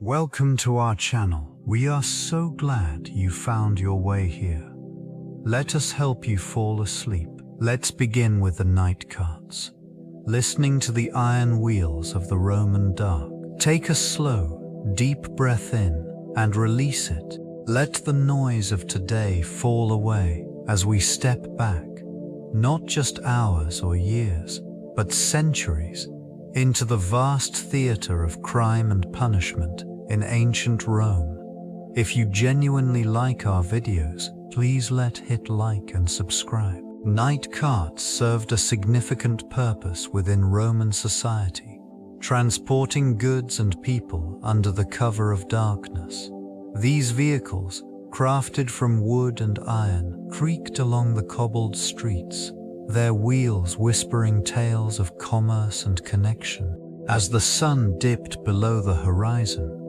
Welcome to our channel. We are so glad you found your way here. Let us help you fall asleep. Let's begin with the night carts. Listening to the iron wheels of the Roman dark. Take a slow, deep breath in and release it. Let the noise of today fall away as we step back, not just hours or years, but centuries, into the vast theater of crime and punishment in ancient Rome. If you genuinely like our videos, please hit like and subscribe. Night carts served a significant purpose within Roman society, transporting goods and people under the cover of darkness. These vehicles, crafted from wood and iron, creaked along the cobbled streets, their wheels whispering tales of commerce and connection. As the sun dipped below the horizon,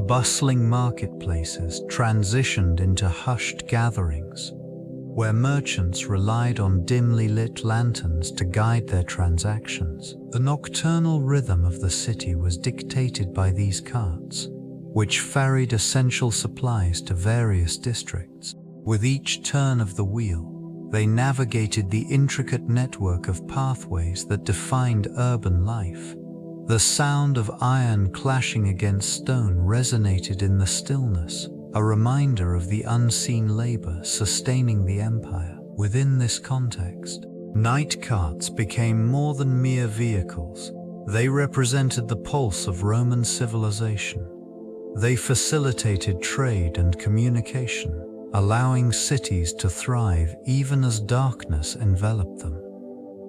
bustling marketplaces transitioned into hushed gatherings, where merchants relied on dimly lit lanterns to guide their transactions. The nocturnal rhythm of the city was dictated by these carts, which ferried essential supplies to various districts. With each turn of the wheel, they navigated the intricate network of pathways that defined urban life. The sound of iron clashing against stone resonated in the stillness, a reminder of the unseen labor sustaining the empire. Within this context, night carts became more than mere vehicles. They represented the pulse of Roman civilization. They facilitated trade and communication, allowing cities to thrive even as darkness enveloped them.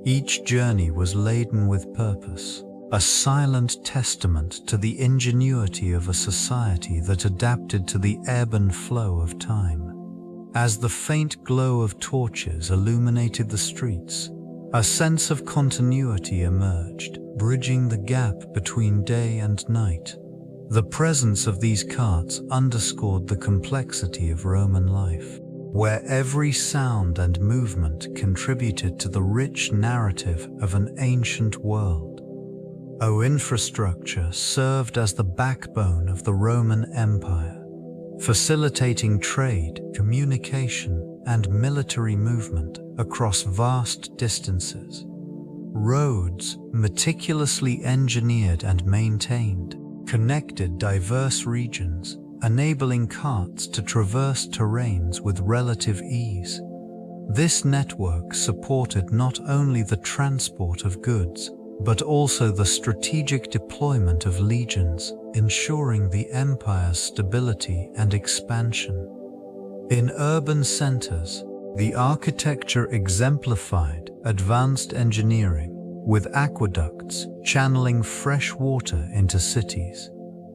Each journey was laden with purpose, a silent testament to the ingenuity of a society that adapted to the ebb and flow of time. As the faint glow of torches illuminated the streets, a sense of continuity emerged, bridging the gap between day and night. The presence of these carts underscored the complexity of Roman life, where every sound and movement contributed to the rich narrative of an ancient world. Infrastructure served as the backbone of the Roman Empire, facilitating trade, communication, and military movement across vast distances. Roads, meticulously engineered and maintained, connected diverse regions, enabling carts to traverse terrains with relative ease. This network supported not only the transport of goods, but also the strategic deployment of legions, ensuring the empire's stability and expansion. In urban centers, the architecture exemplified advanced engineering, with aqueducts channeling fresh water into cities,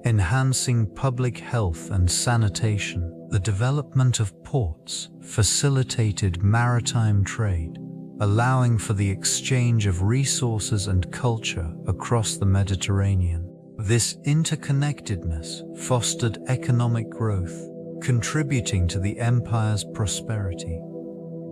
enhancing public health and sanitation. The development of ports facilitated maritime trade, allowing for the exchange of resources and culture across the Mediterranean. This interconnectedness fostered economic growth, contributing to the empire's prosperity.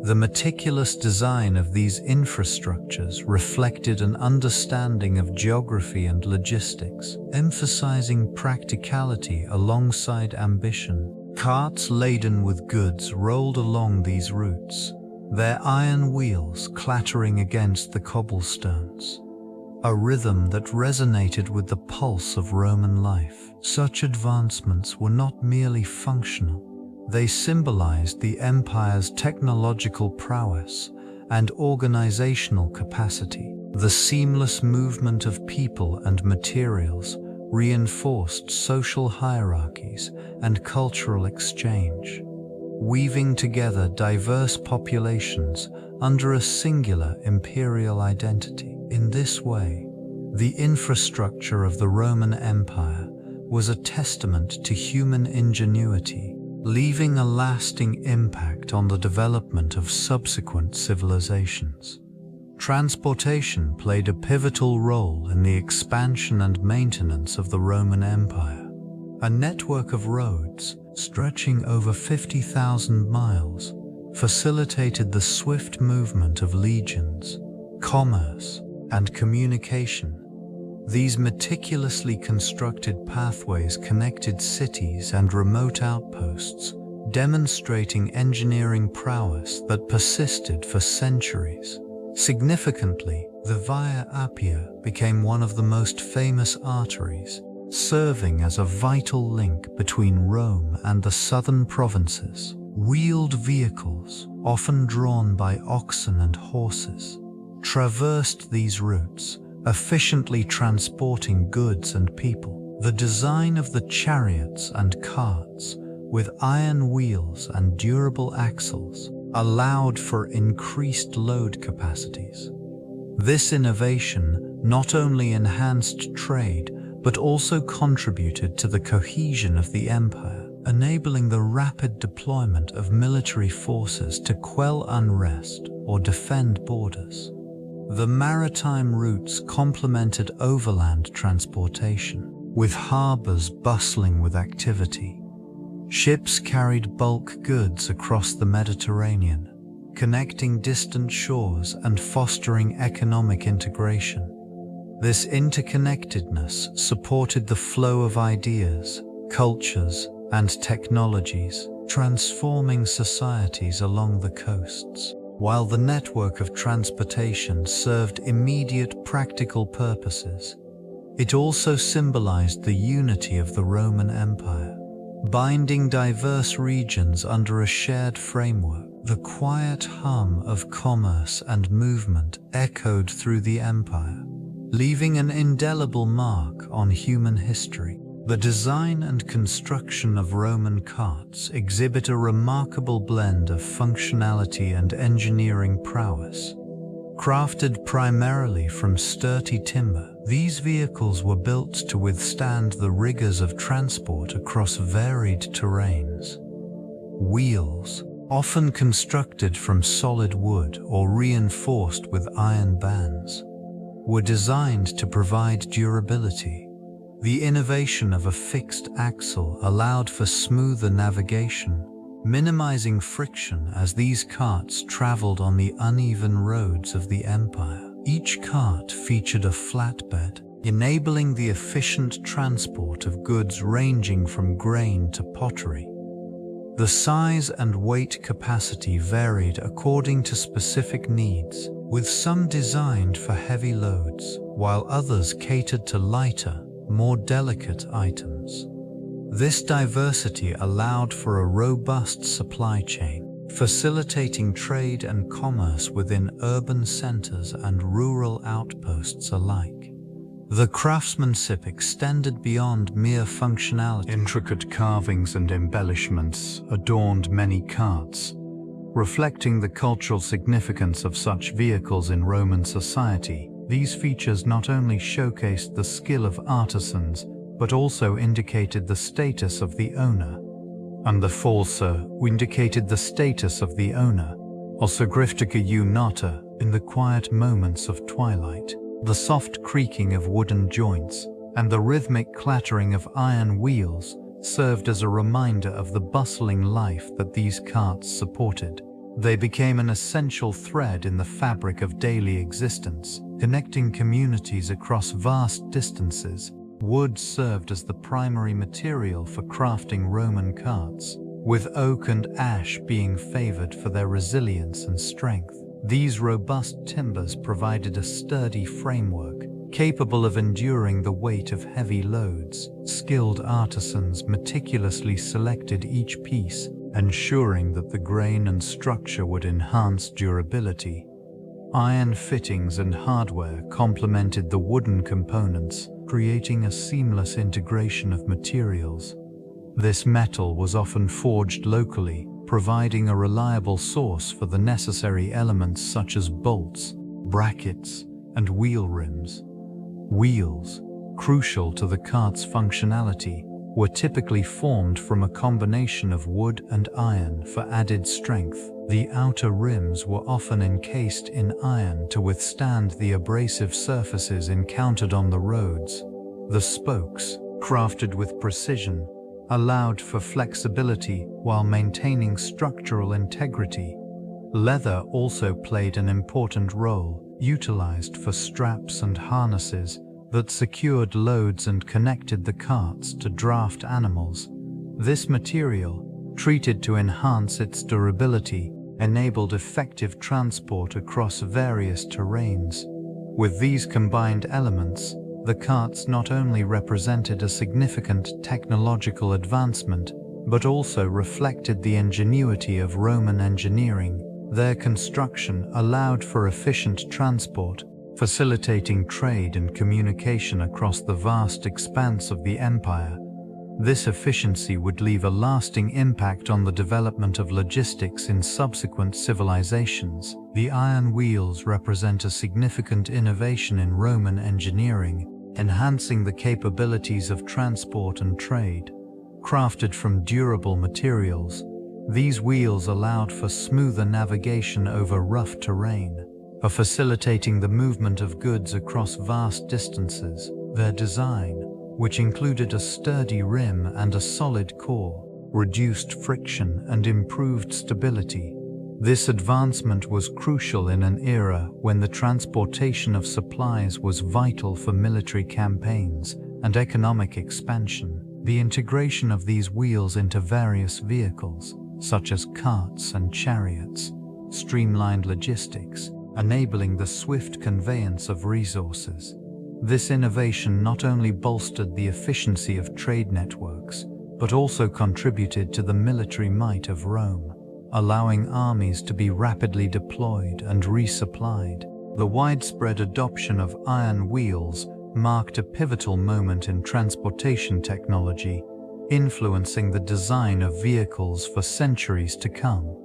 The meticulous design of these infrastructures reflected an understanding of geography and logistics, emphasizing practicality alongside ambition. Carts laden with goods rolled along these routes, their iron wheels clattering against the cobblestones, a rhythm that resonated with the pulse of Roman life. Such advancements were not merely functional. They symbolized the empire's technological prowess and organizational capacity. The seamless movement of people and materials reinforced social hierarchies and cultural exchange, weaving together diverse populations under a singular imperial identity. In this way, the infrastructure of the Roman Empire was a testament to human ingenuity, leaving a lasting impact on the development of subsequent civilizations. Transportation played a pivotal role in the expansion and maintenance of the Roman Empire. A network of roads, stretching over 50,000 miles, facilitated the swift movement of legions, commerce, and communication. These meticulously constructed pathways connected cities and remote outposts, demonstrating engineering prowess that persisted for centuries. Significantly, the Via Appia became one of the most famous arteries, serving as a vital link between Rome and the southern provinces. Wheeled vehicles, often drawn by oxen and horses, traversed these routes, efficiently transporting goods and people. The design of the chariots and carts, with iron wheels and durable axles, allowed for increased load capacities. This innovation not only enhanced trade, but also contributed to the cohesion of the empire, enabling the rapid deployment of military forces to quell unrest or defend borders. The maritime routes complemented overland transportation, with harbors bustling with activity. Ships carried bulk goods across the Mediterranean, connecting distant shores and fostering economic integration. This interconnectedness supported the flow of ideas, cultures, and technologies, transforming societies along the coasts. While the network of transportation served immediate practical purposes, it also symbolized the unity of the Roman Empire, binding diverse regions under a shared framework. The quiet hum of commerce and movement echoed through the empire, leaving an indelible mark on human history. The design and construction of Roman carts exhibit a remarkable blend of functionality and engineering prowess. Crafted primarily from sturdy timber, these vehicles were built to withstand the rigors of transport across varied terrains. Wheels, often constructed from solid wood or reinforced with iron bands, were designed to provide durability. The innovation of a fixed axle allowed for smoother navigation, minimizing friction as these carts traveled on the uneven roads of the empire. Each cart featured a flatbed, enabling the efficient transport of goods ranging from grain to pottery. The size and weight capacity varied according to specific needs, with some designed for heavy loads, while others catered to lighter, more delicate items. This diversity allowed for a robust supply chain, facilitating trade and commerce within urban centers and rural outposts alike. The craftsmanship extended beyond mere functionality. Intricate carvings and embellishments adorned many carts, reflecting the cultural significance of such vehicles in Roman society. These features not only showcased the skill of artisans, but also indicated the status of the owner. And the falsa indicated the status of the owner, also griftica nata, in the quiet moments of twilight. The soft creaking of wooden joints and the rhythmic clattering of iron wheels served as a reminder of the bustling life that these carts supported. They became an essential thread in the fabric of daily existence, connecting communities across vast distances. Wood served as the primary material for crafting Roman carts, with oak and ash being favored for their resilience and strength. These robust timbers provided a sturdy framework, capable of enduring the weight of heavy loads. Skilled artisans meticulously selected each piece, ensuring that the grain and structure would enhance durability. Iron fittings and hardware complemented the wooden components, creating a seamless integration of materials. This metal was often forged locally, providing a reliable source for the necessary elements such as bolts, brackets, and wheel rims. Wheels, crucial to the cart's functionality, were typically formed from a combination of wood and iron for added strength. The outer rims were often encased in iron to withstand the abrasive surfaces encountered on the roads. The spokes, crafted with precision, allowed for flexibility while maintaining structural integrity. Leather also played an important role, utilized for straps and harnesses, that secured loads and connected the carts to draft animals. This material, treated to enhance its durability, enabled effective transport across various terrains. With these combined elements, the carts not only represented a significant technological advancement, but also reflected the ingenuity of Roman engineering. Their construction allowed for efficient transport, facilitating trade and communication across the vast expanse of the empire. This efficiency would leave a lasting impact on the development of logistics in subsequent civilizations. The iron wheels represent a significant innovation in Roman engineering, enhancing the capabilities of transport and trade. Crafted from durable materials, these wheels allowed for smoother navigation over rough terrain, facilitating the movement of goods across vast distances. Their design, which included a sturdy rim and a solid core, reduced friction and improved stability. This advancement was crucial in an era when the transportation of supplies was vital for military campaigns and economic expansion. The integration of these wheels into various vehicles, such as carts and chariots, streamlined logistics, enabling the swift conveyance of resources. This innovation not only bolstered the efficiency of trade networks, but also contributed to the military might of Rome, allowing armies to be rapidly deployed and resupplied. The widespread adoption of iron wheels marked a pivotal moment in transportation technology, influencing the design of vehicles for centuries to come.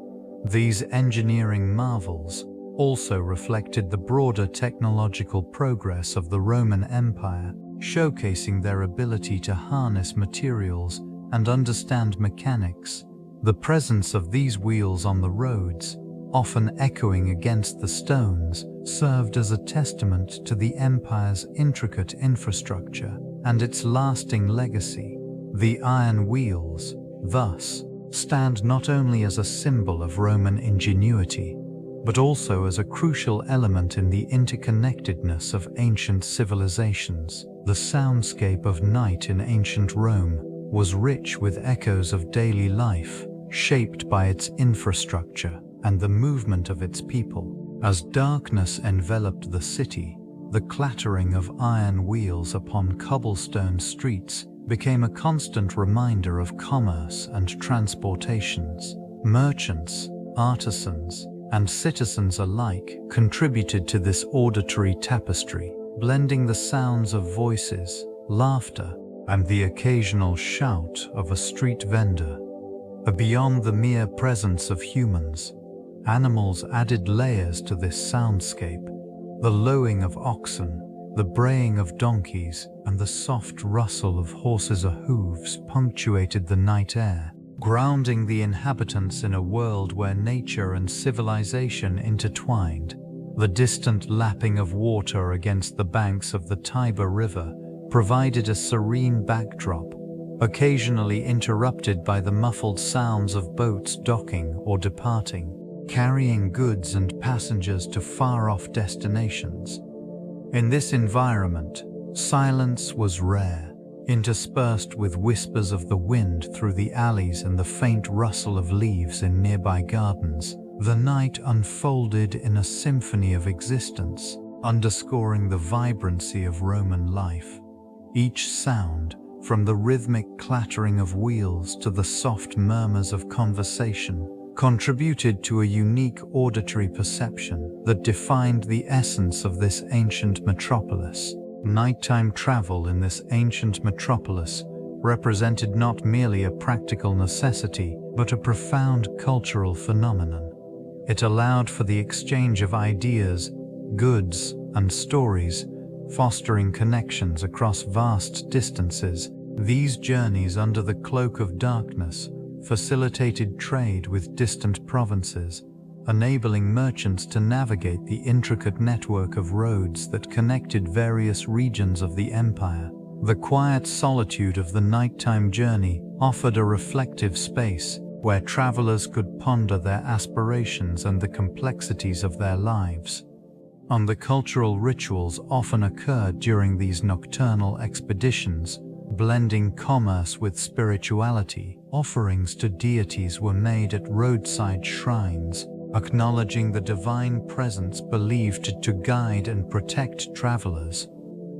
These engineering marvels also reflected the broader technological progress of the Roman Empire, showcasing their ability to harness materials and understand mechanics. The presence of these wheels on the roads, often echoing against the stones, served as a testament to the empire's intricate infrastructure and its lasting legacy. The iron wheels, thus, stand not only as a symbol of Roman ingenuity, but also as a crucial element in the interconnectedness of ancient civilizations. The soundscape of night in ancient Rome was rich with echoes of daily life, shaped by its infrastructure and the movement of its people. As darkness enveloped the city, the clattering of iron wheels upon cobblestone streets became a constant reminder of commerce and transportations. Merchants, artisans, and citizens alike contributed to this auditory tapestry, blending the sounds of voices, laughter, and the occasional shout of a street vendor. Beyond the mere presence of humans, animals added layers to this soundscape. The lowing of oxen, the braying of donkeys, and the soft rustle of horses' hooves punctuated the night air, grounding the inhabitants in a world where nature and civilization intertwined. The distant lapping of water against the banks of the Tiber River provided a serene backdrop, occasionally interrupted by the muffled sounds of boats docking or departing, carrying goods and passengers to far-off destinations. In this environment, silence was rare, interspersed with whispers of the wind through the alleys and the faint rustle of leaves in nearby gardens. The night unfolded in a symphony of existence, underscoring the vibrancy of Roman life. Each sound, from the rhythmic clattering of wheels to the soft murmurs of conversation, contributed to a unique auditory perception that defined the essence of this ancient metropolis. Nighttime travel in this ancient metropolis represented not merely a practical necessity, but a profound cultural phenomenon. It allowed for the exchange of ideas, goods, and stories, fostering connections across vast distances. These journeys under the cloak of darkness facilitated trade with distant provinces, enabling merchants to navigate the intricate network of roads that connected various regions of the empire. The quiet solitude of the nighttime journey offered a reflective space where travelers could ponder their aspirations and the complexities of their lives. and the cultural rituals often occurred during these nocturnal expeditions, blending commerce with spirituality. Offerings to deities were made at roadside shrines, acknowledging the divine presence believed to guide and protect travelers.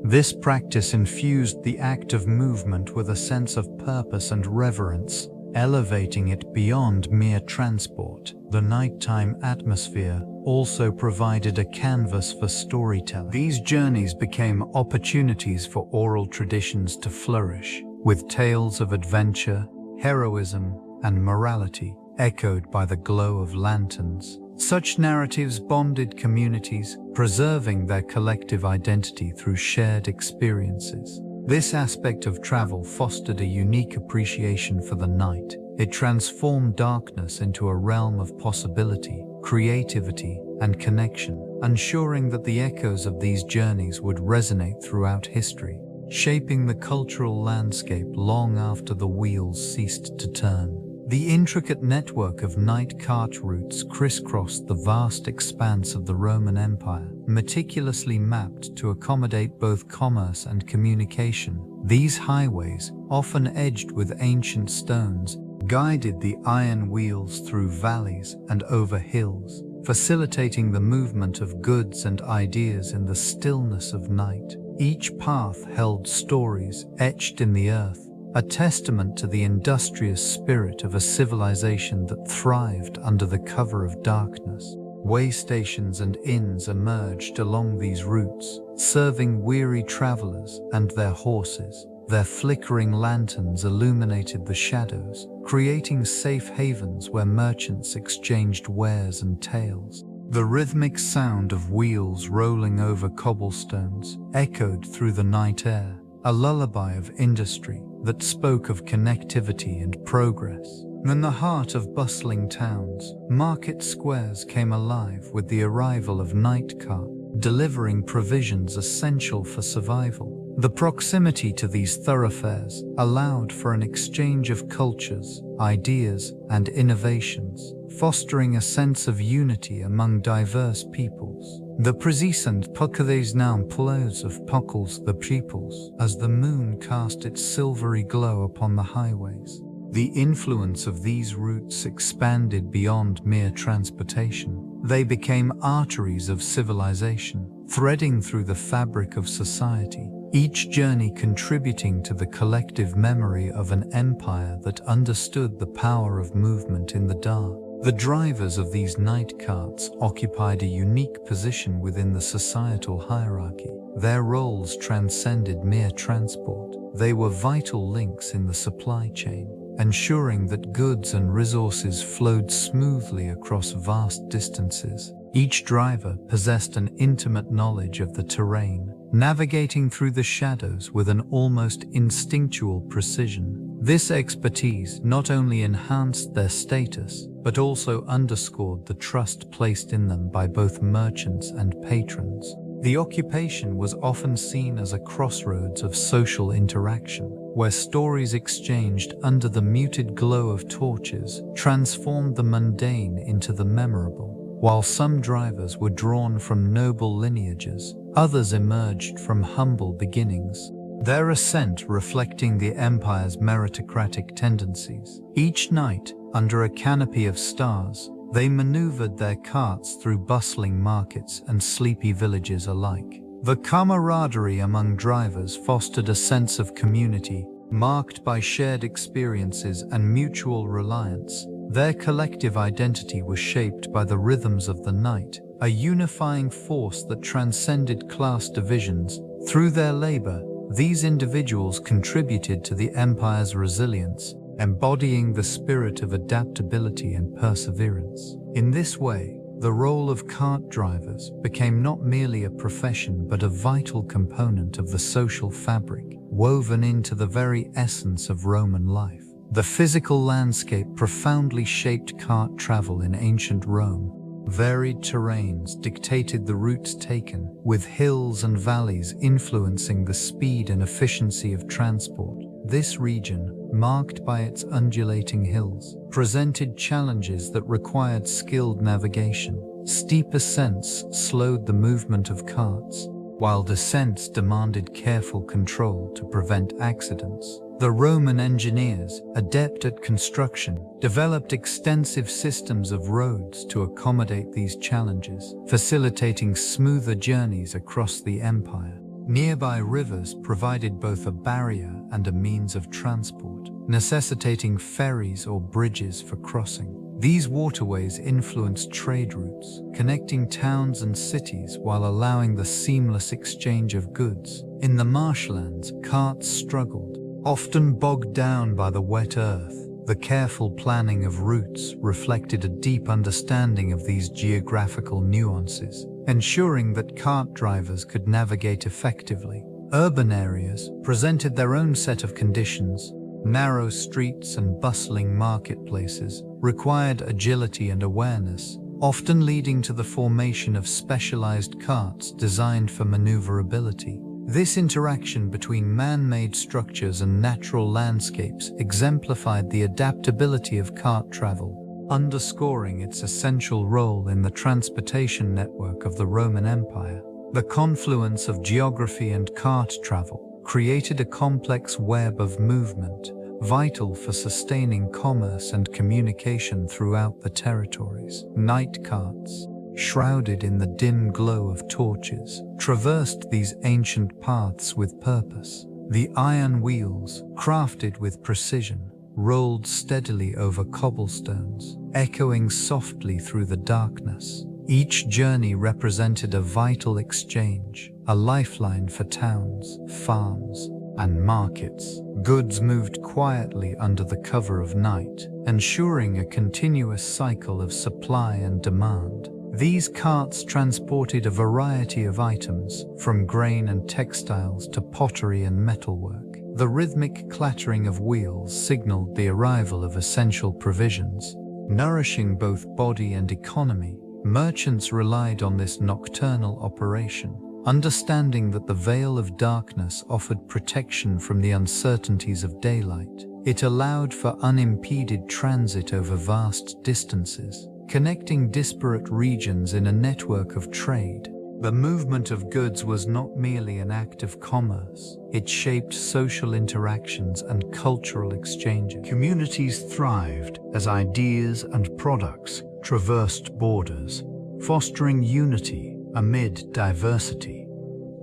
This practice infused the act of movement with a sense of purpose and reverence, elevating it beyond mere transport. The nighttime atmosphere also provided a canvas for storytelling. These journeys became opportunities for oral traditions to flourish, with tales of adventure, heroism, and morality echoed by the glow of lanterns. Such narratives bonded communities, preserving their collective identity through shared experiences. This aspect of travel fostered a unique appreciation for the night. It transformed darkness into a realm of possibility, creativity, and connection, ensuring that the echoes of these journeys would resonate throughout history, shaping the cultural landscape long after the wheels ceased to turn. The intricate network of night cart routes crisscrossed the vast expanse of the Roman Empire, meticulously mapped to accommodate both commerce and communication. These highways, often edged with ancient stones, guided the iron wheels through valleys and over hills, facilitating the movement of goods and ideas in the stillness of night. Each path held stories etched in the earth, a testament to the industrious spirit of a civilization that thrived under the cover of darkness. Way stations and inns emerged along these routes, serving weary travelers and their horses. Their flickering lanterns illuminated the shadows, creating safe havens where merchants exchanged wares and tales. The rhythmic sound of wheels rolling over cobblestones echoed through the night air, a lullaby of industry that spoke of connectivity and progress. In the heart of bustling towns, market squares came alive with the arrival of night carts, delivering provisions essential for survival. The proximity to these thoroughfares allowed for an exchange of cultures, ideas, and innovations, fostering a sense of unity among diverse peoples. The present pokazał plows of Puckles the peoples as the moon cast its silvery glow upon the highways. The influence of these routes expanded beyond mere transportation. They became arteries of civilization, threading through the fabric of society, each journey contributing to the collective memory of an empire that understood the power of movement in the dark. The drivers of these night carts occupied a unique position within the societal hierarchy. Their roles transcended mere transport. They were vital links in the supply chain, ensuring that goods and resources flowed smoothly across vast distances. Each driver possessed an intimate knowledge of the terrain, navigating through the shadows with an almost instinctual precision. This expertise not only enhanced their status, but also underscored the trust placed in them by both merchants and patrons. The occupation was often seen as a crossroads of social interaction, where stories exchanged under the muted glow of torches transformed the mundane into the memorable. While some drivers were drawn from noble lineages, others emerged from humble beginnings, their ascent reflecting the empire's meritocratic tendencies. Each night, under a canopy of stars, they maneuvered their carts through bustling markets and sleepy villages alike. The camaraderie among drivers fostered a sense of community, marked by shared experiences and mutual reliance. Their collective identity was shaped by the rhythms of the night, a unifying force that transcended class divisions. Through their labor, these individuals contributed to the empire's resilience, embodying the spirit of adaptability and perseverance. In this way, the role of cart drivers became not merely a profession but a vital component of the social fabric, woven into the very essence of Roman life. The physical landscape profoundly shaped cart travel in ancient Rome. Varied terrains dictated the routes taken, with hills and valleys influencing the speed and efficiency of transport. This region, marked by its undulating hills, presented challenges that required skilled navigation, Steep ascents slowed the movement of carts, while descents demanded careful control to prevent accidents. The Roman engineers, adept at construction, developed extensive systems of roads to accommodate these challenges, facilitating smoother journeys across the empire. Nearby rivers provided both a barrier and a means of transport, necessitating ferries or bridges for crossing. These waterways influenced trade routes, connecting towns and cities while allowing the seamless exchange of goods. In the marshlands, carts struggled, often bogged down by the wet earth. The careful planning of routes reflected a deep understanding of these geographical nuances, ensuring that cart drivers could navigate effectively. Urban areas presented their own set of conditions. Narrow streets and bustling marketplaces required agility and awareness, often leading to the formation of specialized carts designed for maneuverability. This interaction between man-made structures and natural landscapes exemplified the adaptability of cart travel, underscoring its essential role in the transportation network of the Roman Empire. The confluence of geography and cart travel created a complex web of movement, vital for sustaining commerce and communication throughout the territories. Night carts, shrouded in the dim glow of torches, traversed these ancient paths with purpose. The iron wheels, crafted with precision, rolled steadily over cobblestones, echoing softly through the darkness. Each journey represented a vital exchange, a lifeline for towns, farms, and markets. Goods moved quietly under the cover of night, ensuring a continuous cycle of supply and demand. These carts transported a variety of items, from grain and textiles to pottery and metalwork. The rhythmic clattering of wheels signaled the arrival of essential provisions, nourishing both body and economy. Merchants relied on this nocturnal operation, understanding that the veil of darkness offered protection from the uncertainties of daylight. It allowed for unimpeded transit over vast distances, connecting disparate regions in a network of trade. The movement of goods was not merely an act of commerce. It shaped social interactions and cultural exchanges. Communities thrived as ideas and products traversed borders, fostering unity amid diversity.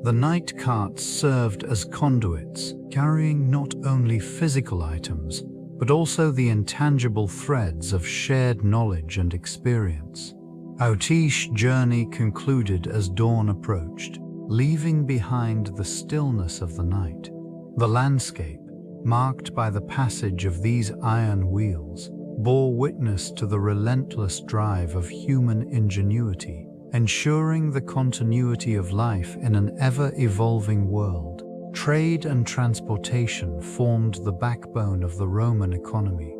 The night carts served as conduits, carrying not only physical items, but also the intangible threads of shared knowledge and experience. Autish's journey concluded as dawn approached, leaving behind the stillness of the night. The landscape, marked by the passage of these iron wheels, bore witness to the relentless drive of human ingenuity, ensuring the continuity of life in an ever-evolving world. Trade and transportation formed the backbone of the Roman economy,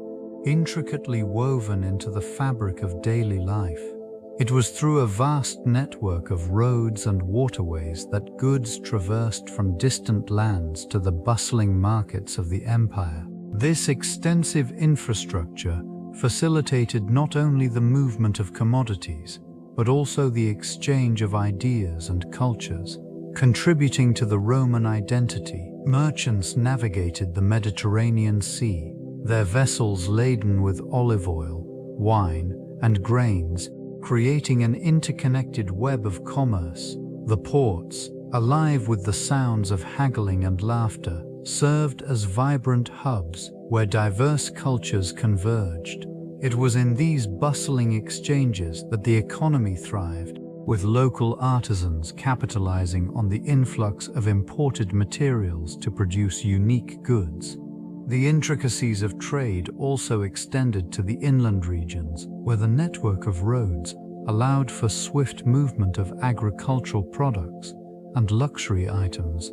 intricately woven into the fabric of daily life. It was through a vast network of roads and waterways that goods traversed from distant lands to the bustling markets of the empire. This extensive infrastructure facilitated not only the movement of commodities, but also the exchange of ideas and cultures, contributing to the Roman identity. Merchants navigated the Mediterranean Sea, their vessels laden with olive oil, wine, and grains, creating an interconnected web of commerce. The ports, alive with the sounds of haggling and laughter, served as vibrant hubs where diverse cultures converged. It was in these bustling exchanges that the economy thrived, with local artisans capitalizing on the influx of imported materials to produce unique goods. The intricacies of trade also extended to the inland regions, where the network of roads allowed for swift movement of agricultural products and luxury items.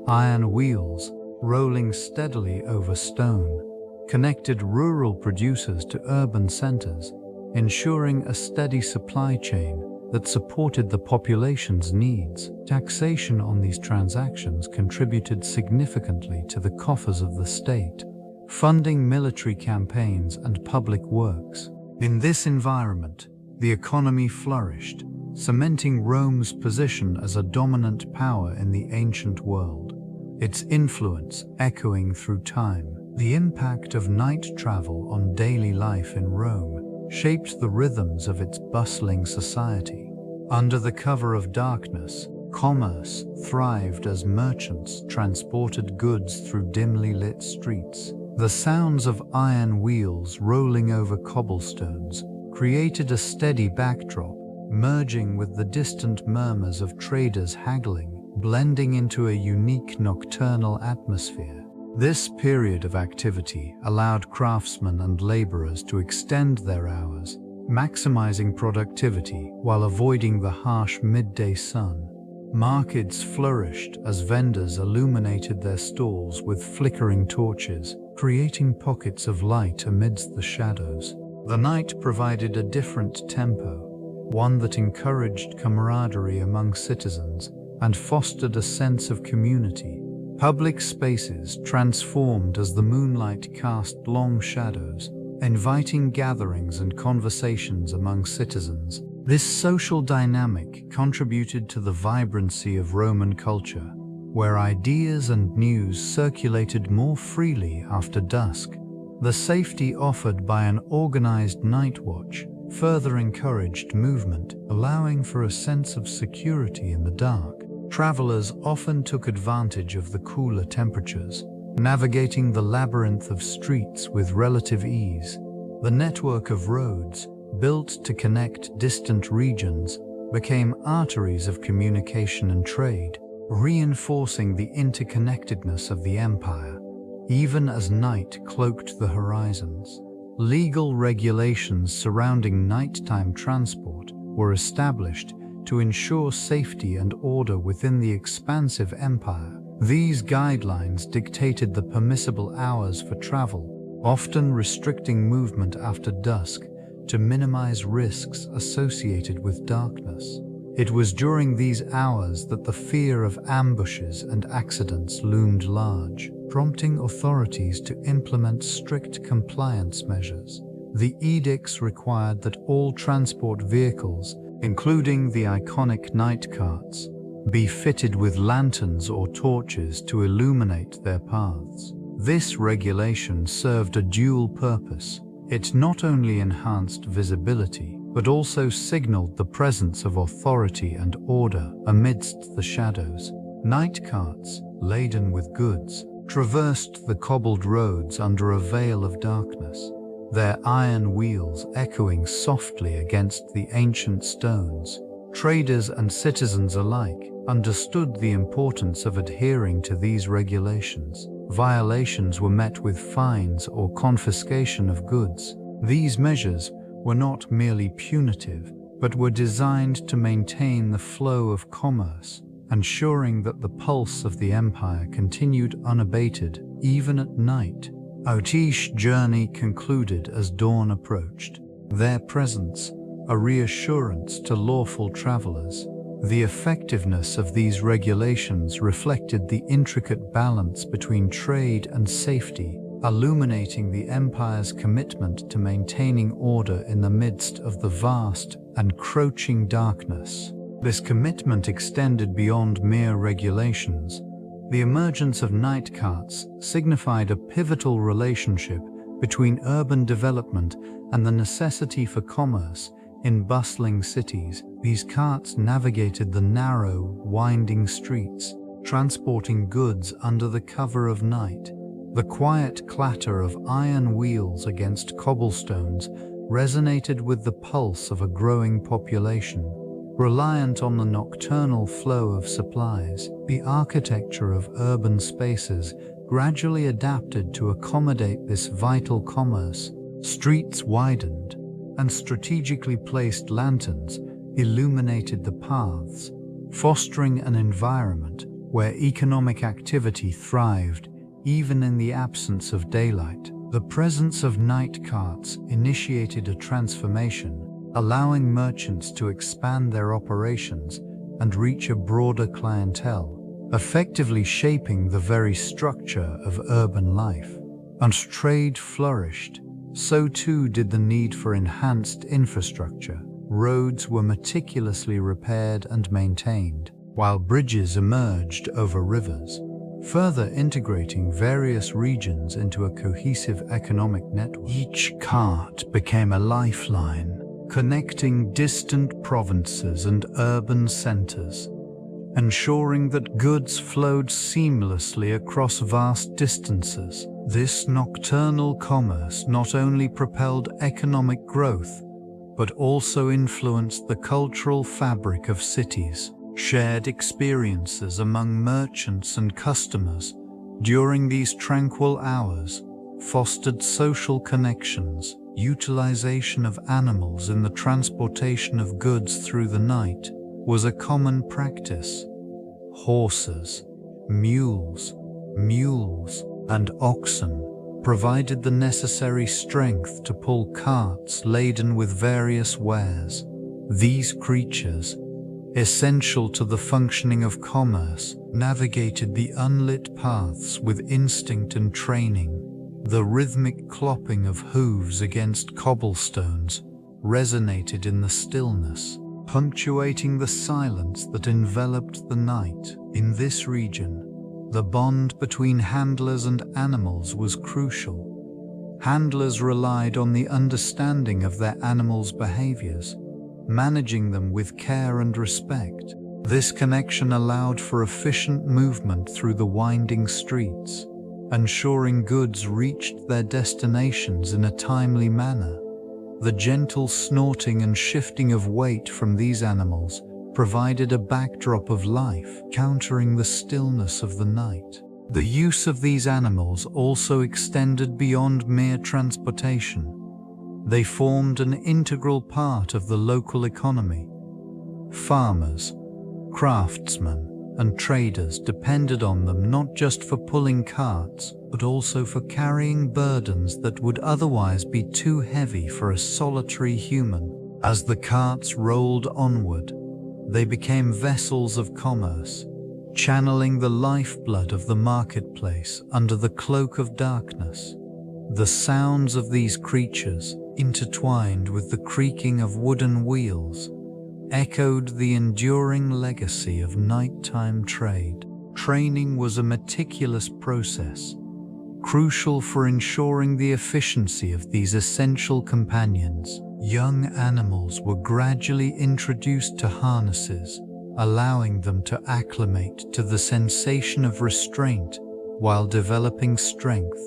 Iron wheels, rolling steadily over stone, connected rural producers to urban centers, ensuring a steady supply chain that supported the population's needs. Taxation on these transactions contributed significantly to the coffers of the state, funding military campaigns and public works. In this environment, the economy flourished, cementing Rome's position as a dominant power in the ancient world. Its influence echoing through time. The impact of night travel on daily life in Rome shaped the rhythms of its bustling society. Under the cover of darkness, commerce thrived as merchants transported goods through dimly lit streets. The sounds of iron wheels rolling over cobblestones created a steady backdrop, merging with the distant murmurs of traders haggling, blending into a unique nocturnal atmosphere. This period of activity allowed craftsmen and laborers to extend their hours, maximizing productivity while avoiding the harsh midday sun. Markets flourished as vendors illuminated their stalls with flickering torches, creating pockets of light amidst the shadows. The night provided a different tempo, one that encouraged camaraderie among citizens and fostered a sense of community. Public spaces transformed as the moonlight cast long shadows, inviting gatherings and conversations among citizens. This social dynamic contributed to the vibrancy of Roman culture, where ideas and news circulated more freely after dusk. The safety offered by an organized night watch further encouraged movement, allowing for a sense of security in the dark. Travelers often took advantage of the cooler temperatures, navigating the labyrinth of streets with relative ease. The network of roads, built to connect distant regions, became arteries of communication and trade, reinforcing the interconnectedness of the empire. Even as night cloaked the horizons, legal regulations surrounding nighttime transport were established to ensure safety and order within the expansive empire. These guidelines dictated the permissible hours for travel, often restricting movement after dusk to minimize risks associated with darkness. It was during these hours that the fear of ambushes and accidents loomed large, prompting authorities to implement strict compliance measures. The edicts required that all transport vehicles, including the iconic night carts, be fitted with lanterns or torches to illuminate their paths. This regulation served a dual purpose. It not only enhanced visibility, but also signaled the presence of authority and order amidst the shadows. Night carts, laden with goods, traversed the cobbled roads under a veil of darkness, their iron wheels echoing softly against the ancient stones. Traders and citizens alike understood the importance of adhering to these regulations. Violations were met with fines or confiscation of goods. These measures were not merely punitive, but were designed to maintain the flow of commerce, ensuring that the pulse of the empire continued unabated even at night. Oti's journey concluded as dawn approached, their presence a reassurance to lawful travelers. The effectiveness of these regulations reflected the intricate balance between trade and safety, illuminating the empire's commitment to maintaining order in the midst of the vast, encroaching darkness. This commitment extended beyond mere regulations. The emergence of night carts signified a pivotal relationship between urban development and the necessity for commerce. In bustling cities, these carts navigated the narrow, winding streets, transporting goods under the cover of night. The quiet clatter of iron wheels against cobblestones resonated with the pulse of a growing population. Reliant on the nocturnal flow of supplies, the architecture of urban spaces gradually adapted to accommodate this vital commerce. Streets widened, and strategically placed lanterns illuminated the paths, fostering an environment where economic activity thrived even in the absence of daylight. The presence of night carts initiated a transformation, allowing merchants to expand their operations and reach a broader clientele, effectively shaping the very structure of urban life. And trade flourished, so too did the need for enhanced infrastructure. roads were meticulously repaired and maintained, while bridges emerged over rivers, further integrating various regions into a cohesive economic network. Each cart became a lifeline, connecting distant provinces and urban centers, ensuring that goods flowed seamlessly across vast distances. This nocturnal commerce not only propelled economic growth, but also influenced the cultural fabric of cities. Shared experiences among merchants and customers during these tranquil hours fostered social connections. Utilization of animals in the transportation of goods through the night was a common practice. Horses, mules, and oxen provided the necessary strength to pull carts laden with various wares. These creatures, essential to the functioning of commerce, navigated the unlit paths with instinct and training. The rhythmic clopping of hooves against cobblestones resonated in the stillness, punctuating the silence that enveloped the night. In this region, the bond between handlers and animals was crucial. Handlers relied on the understanding of their animals' behaviors, managing them with care and respect. This connection allowed for efficient movement through the winding streets, ensuring goods reached their destinations in a timely manner. The gentle snorting and shifting of weight from these animals provided a backdrop of life, countering the stillness of the night. The use of these animals also extended beyond mere transportation. They formed an integral part of the local economy. Farmers, craftsmen, and traders depended on them not just for pulling carts, but also for carrying burdens that would otherwise be too heavy for a solitary human. As the carts rolled onward, they became vessels of commerce, channeling the lifeblood of the marketplace under the cloak of darkness. The sounds of these creatures, intertwined with the creaking of wooden wheels, echoed the enduring legacy of nighttime trade. Training was a meticulous process, crucial for ensuring the efficiency of these essential companions. Young animals were gradually introduced to harnesses, allowing them to acclimate to the sensation of restraint while developing strength.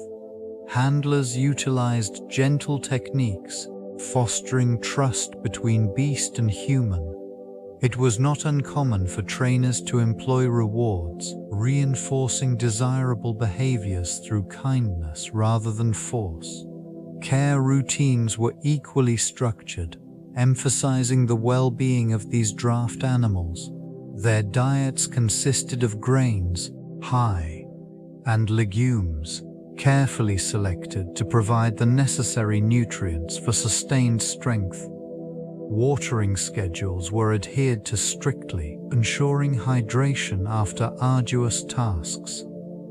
Handlers utilized gentle techniques, fostering trust between beast and human. It was not uncommon for trainers to employ rewards, reinforcing desirable behaviors through kindness rather than force. Care routines were equally structured, emphasizing the well-being of these draft animals. Their diets consisted of grains, and legumes, carefully selected to provide the necessary nutrients for sustained strength. Watering schedules were adhered to strictly, ensuring hydration after arduous tasks.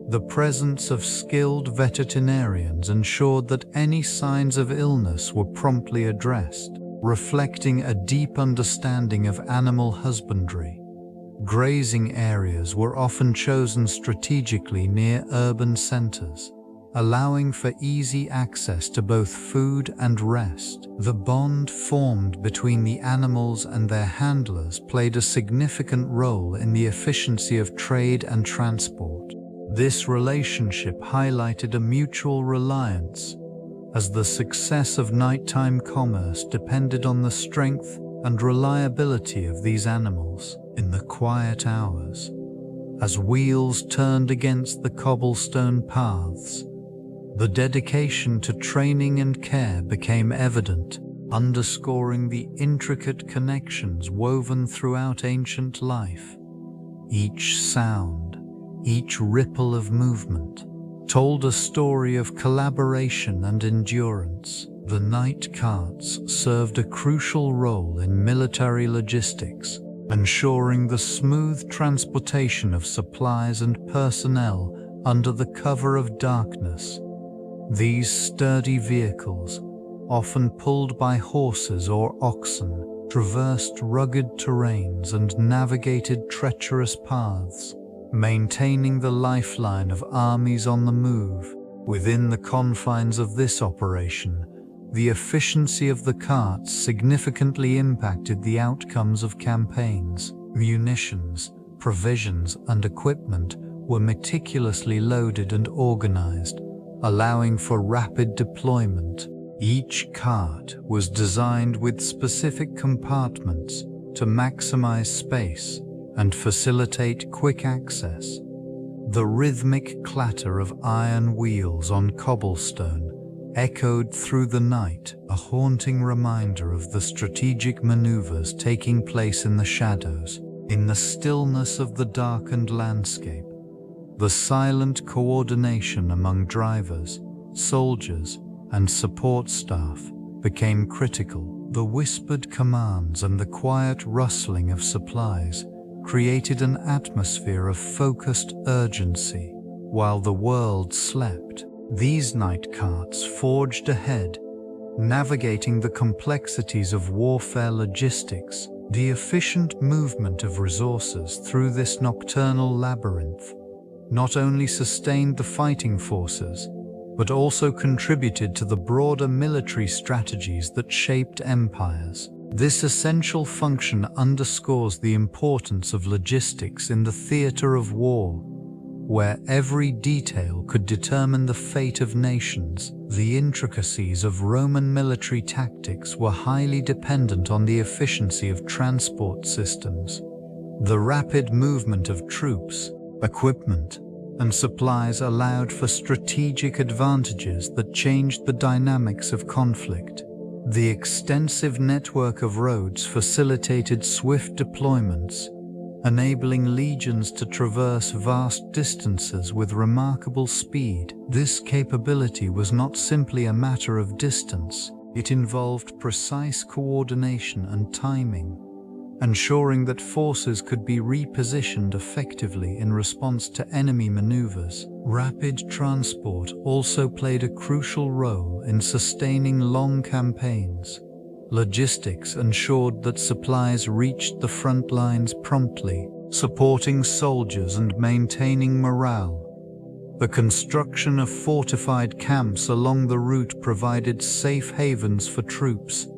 The presence of skilled veterinarians ensured that any signs of illness were promptly addressed, reflecting a deep understanding of animal husbandry. Grazing areas were often chosen strategically near urban centers, allowing for easy access to both food and rest. The bond formed between the animals and their handlers played a significant role in the efficiency of trade and transport. This relationship highlighted a mutual reliance, as the success of nighttime commerce depended on the strength and reliability of these animals. In the quiet hours, as wheels turned against the cobblestone paths, the dedication to training and care became evident, underscoring the intricate connections woven throughout ancient life. Each sound, each ripple of movement, told a story of collaboration and endurance. The night carts served a crucial role in military logistics, ensuring the smooth transportation of supplies and personnel under the cover of darkness. These sturdy vehicles, often pulled by horses or oxen, traversed rugged terrains and navigated treacherous paths, maintaining the lifeline of armies on the move. Within the confines of this operation, the efficiency of the carts significantly impacted the outcomes of campaigns. Munitions, provisions, and equipment were meticulously loaded and organized, allowing for rapid deployment. Each cart was designed with specific compartments to maximize space and facilitate quick access. The rhythmic clatter of iron wheels on cobblestone echoed through the night, a haunting reminder of the strategic maneuvers taking place in the shadows. In the stillness of the darkened landscape, the silent coordination among drivers, soldiers, and support staff became critical. The whispered commands and the quiet rustling of supplies created an atmosphere of focused urgency. While the world slept, these night carts forged ahead, navigating the complexities of warfare logistics. The efficient movement of resources through this nocturnal labyrinth not only sustained the fighting forces, but also contributed to the broader military strategies that shaped empires. This essential function underscores the importance of logistics in the theater of war, where every detail could determine the fate of nations. The intricacies of Roman military tactics were highly dependent on the efficiency of transport systems. The rapid movement of troops, equipment, and supplies allowed for strategic advantages that changed the dynamics of conflict. The extensive network of roads facilitated swift deployments, enabling legions to traverse vast distances with remarkable speed. This capability was not simply a matter of distance, it involved precise coordination and timing, ensuring that forces could be repositioned effectively in response to enemy maneuvers. Rapid transport also played a crucial role in sustaining long campaigns. Logistics ensured that supplies reached the front lines promptly, supporting soldiers and maintaining morale. The construction of fortified camps along the route provided safe havens for troops,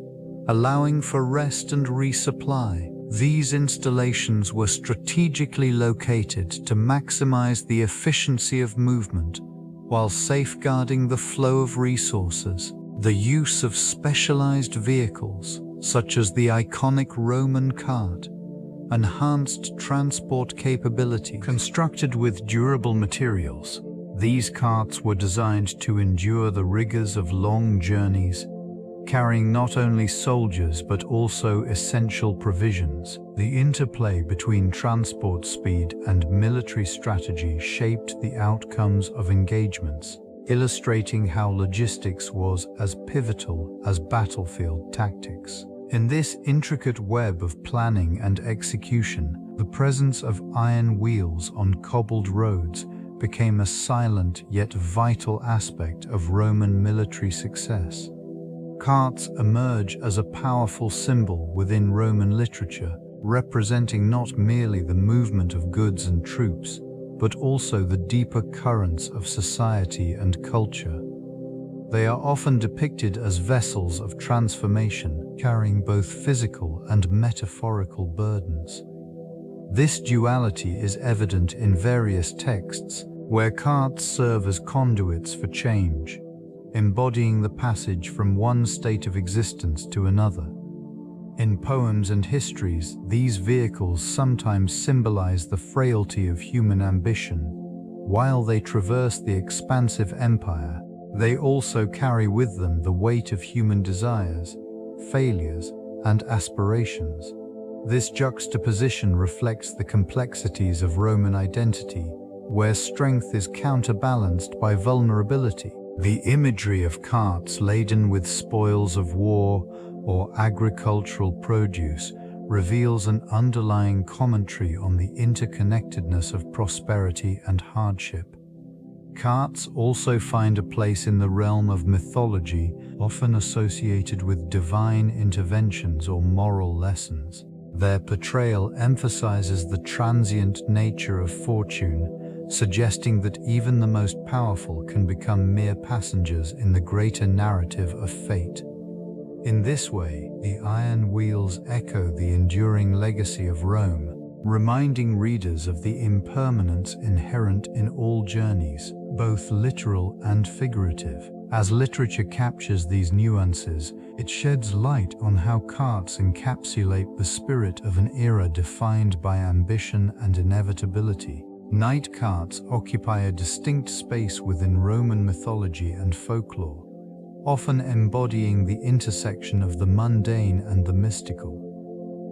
allowing for rest and resupply. These installations were strategically located to maximize the efficiency of movement while safeguarding the flow of resources. The use of specialized vehicles, such as the iconic Roman cart, enhanced transport capability. Constructed with durable materials, these carts were designed to endure the rigors of long journeys, carrying not only soldiers but also essential provisions. The interplay between transport speed and military strategy shaped the outcomes of engagements, illustrating how logistics was as pivotal as battlefield tactics. In this intricate web of planning and execution, the presence of iron wheels on cobbled roads became a silent yet vital aspect of Roman military success. Carts emerge as a powerful symbol within Roman literature, representing not merely the movement of goods and troops, but also the deeper currents of society and culture. They are often depicted as vessels of transformation, carrying both physical and metaphorical burdens. This duality is evident in various texts, where carts serve as conduits for change, embodying the passage from one state of existence to another. In poems and histories, these vehicles sometimes symbolize the frailty of human ambition. While they traverse the expansive empire, they also carry with them the weight of human desires, failures, and aspirations. This juxtaposition reflects the complexities of Roman identity, where strength is counterbalanced by vulnerability. The imagery of carts laden with spoils of war or agricultural produce reveals an underlying commentary on the interconnectedness of prosperity and hardship. Carts also find a place in the realm of mythology, often associated with divine interventions or moral lessons. Their portrayal emphasizes the transient nature of fortune, suggesting that even the most powerful can become mere passengers in the greater narrative of fate. In this way, the iron wheels echo the enduring legacy of Rome, reminding readers of the impermanence inherent in all journeys, both literal and figurative. As literature captures these nuances, it sheds light on how carts encapsulate the spirit of an era defined by ambition and inevitability. Night carts occupy a distinct space within Roman mythology and folklore, often embodying the intersection of the mundane and the mystical.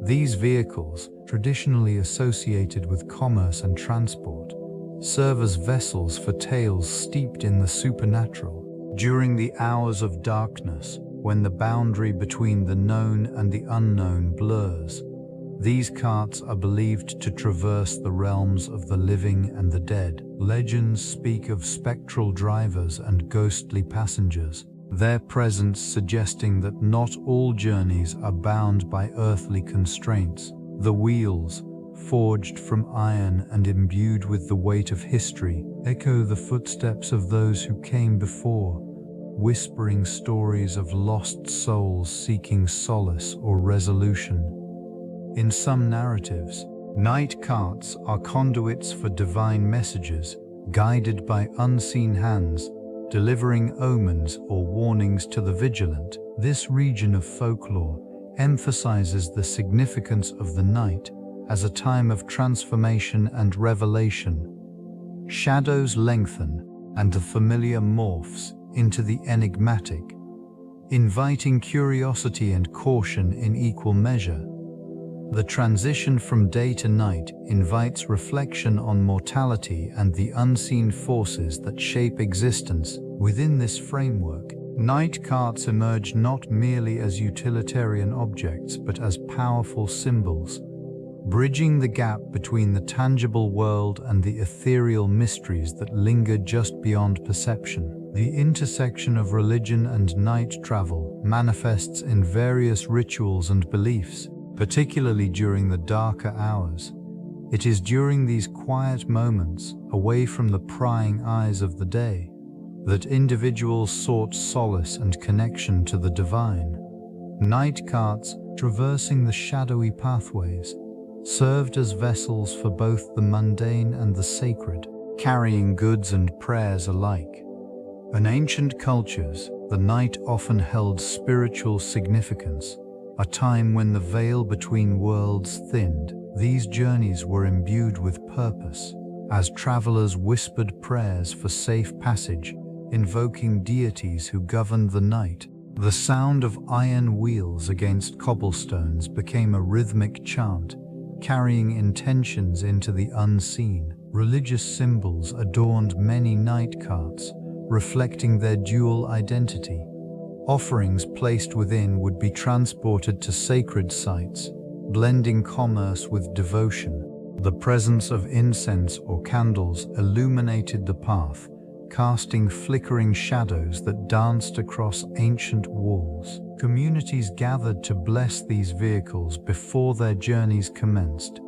These vehicles, traditionally associated with commerce and transport, serve as vessels for tales steeped in the supernatural. During the hours of darkness, when the boundary between the known and the unknown blurs, these carts are believed to traverse the realms of the living and the dead. Legends speak of spectral drivers and ghostly passengers, their presence suggesting that not all journeys are bound by earthly constraints. The wheels, forged from iron and imbued with the weight of history, echo the footsteps of those who came before, whispering stories of lost souls seeking solace or resolution. In some narratives, night carts are conduits for divine messages, guided by unseen hands, delivering omens or warnings to the vigilant. This region of folklore emphasizes the significance of the night as a time of transformation and revelation. Shadows lengthen, and the familiar morphs into the enigmatic, inviting curiosity and caution in equal measure. The transition from day to night invites reflection on mortality and the unseen forces that shape existence. Within this framework, night carts emerge not merely as utilitarian objects but as powerful symbols, bridging the gap between the tangible world and the ethereal mysteries that linger just beyond perception. The intersection of religion and night travel manifests in various rituals and beliefs, particularly during the darker hours. It is during these quiet moments, away from the prying eyes of the day, that individuals sought solace and connection to the divine. Night carts, traversing the shadowy pathways, served as vessels for both the mundane and the sacred, carrying goods and prayers alike. In ancient cultures, the night often held spiritual significance, a time when the veil between worlds thinned. These journeys were imbued with purpose, as travelers whispered prayers for safe passage, invoking deities who governed the night. The sound of iron wheels against cobblestones became a rhythmic chant, carrying intentions into the unseen. Religious symbols adorned many night carts, reflecting their dual identity. Offerings placed within would be transported to sacred sites, blending commerce with devotion. The presence of incense or candles illuminated the path, casting flickering shadows that danced across ancient walls. Communities gathered to bless these vehicles before their journeys commenced,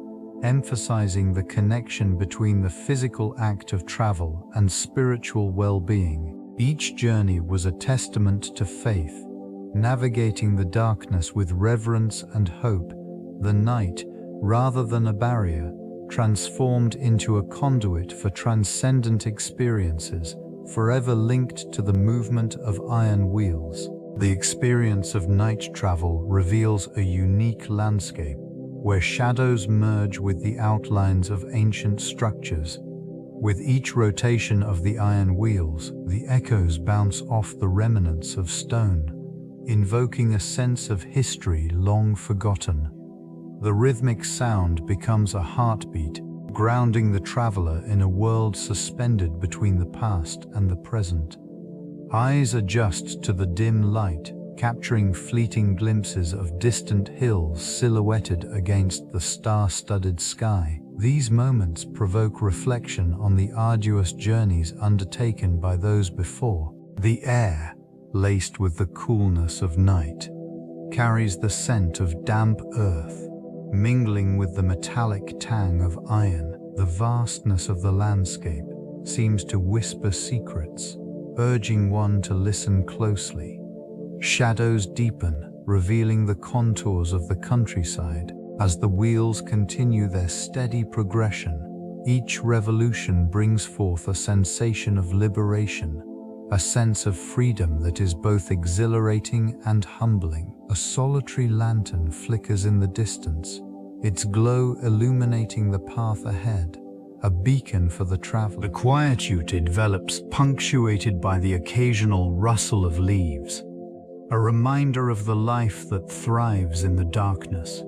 emphasizing the connection between the physical act of travel and spiritual well-being. Each journey was a testament to faith, navigating the darkness with reverence and hope. The night, rather than a barrier, transformed into a conduit for transcendent experiences, forever linked to the movement of iron wheels. The experience of night travel reveals a unique landscape, where shadows merge with the outlines of ancient structures. With each rotation of the iron wheels, the echoes bounce off the remnants of stone, invoking a sense of history long forgotten. The rhythmic sound becomes a heartbeat, grounding the traveler in a world suspended between the past and the present. Eyes adjust to the dim light, capturing fleeting glimpses of distant hills silhouetted against the star-studded sky. These moments provoke reflection on the arduous journeys undertaken by those before. The air, laced with the coolness of night, carries the scent of damp earth, mingling with the metallic tang of iron. The vastness of the landscape seems to whisper secrets, urging one to listen closely. Shadows deepen, revealing the contours of the countryside as the wheels continue their steady progression. Each revolution brings forth a sensation of liberation, a sense of freedom that is both exhilarating and humbling. A solitary lantern flickers in the distance, its glow illuminating the path ahead, a beacon for the traveler. The quietude envelops, punctuated by the occasional rustle of leaves, a reminder of the life that thrives in the darkness.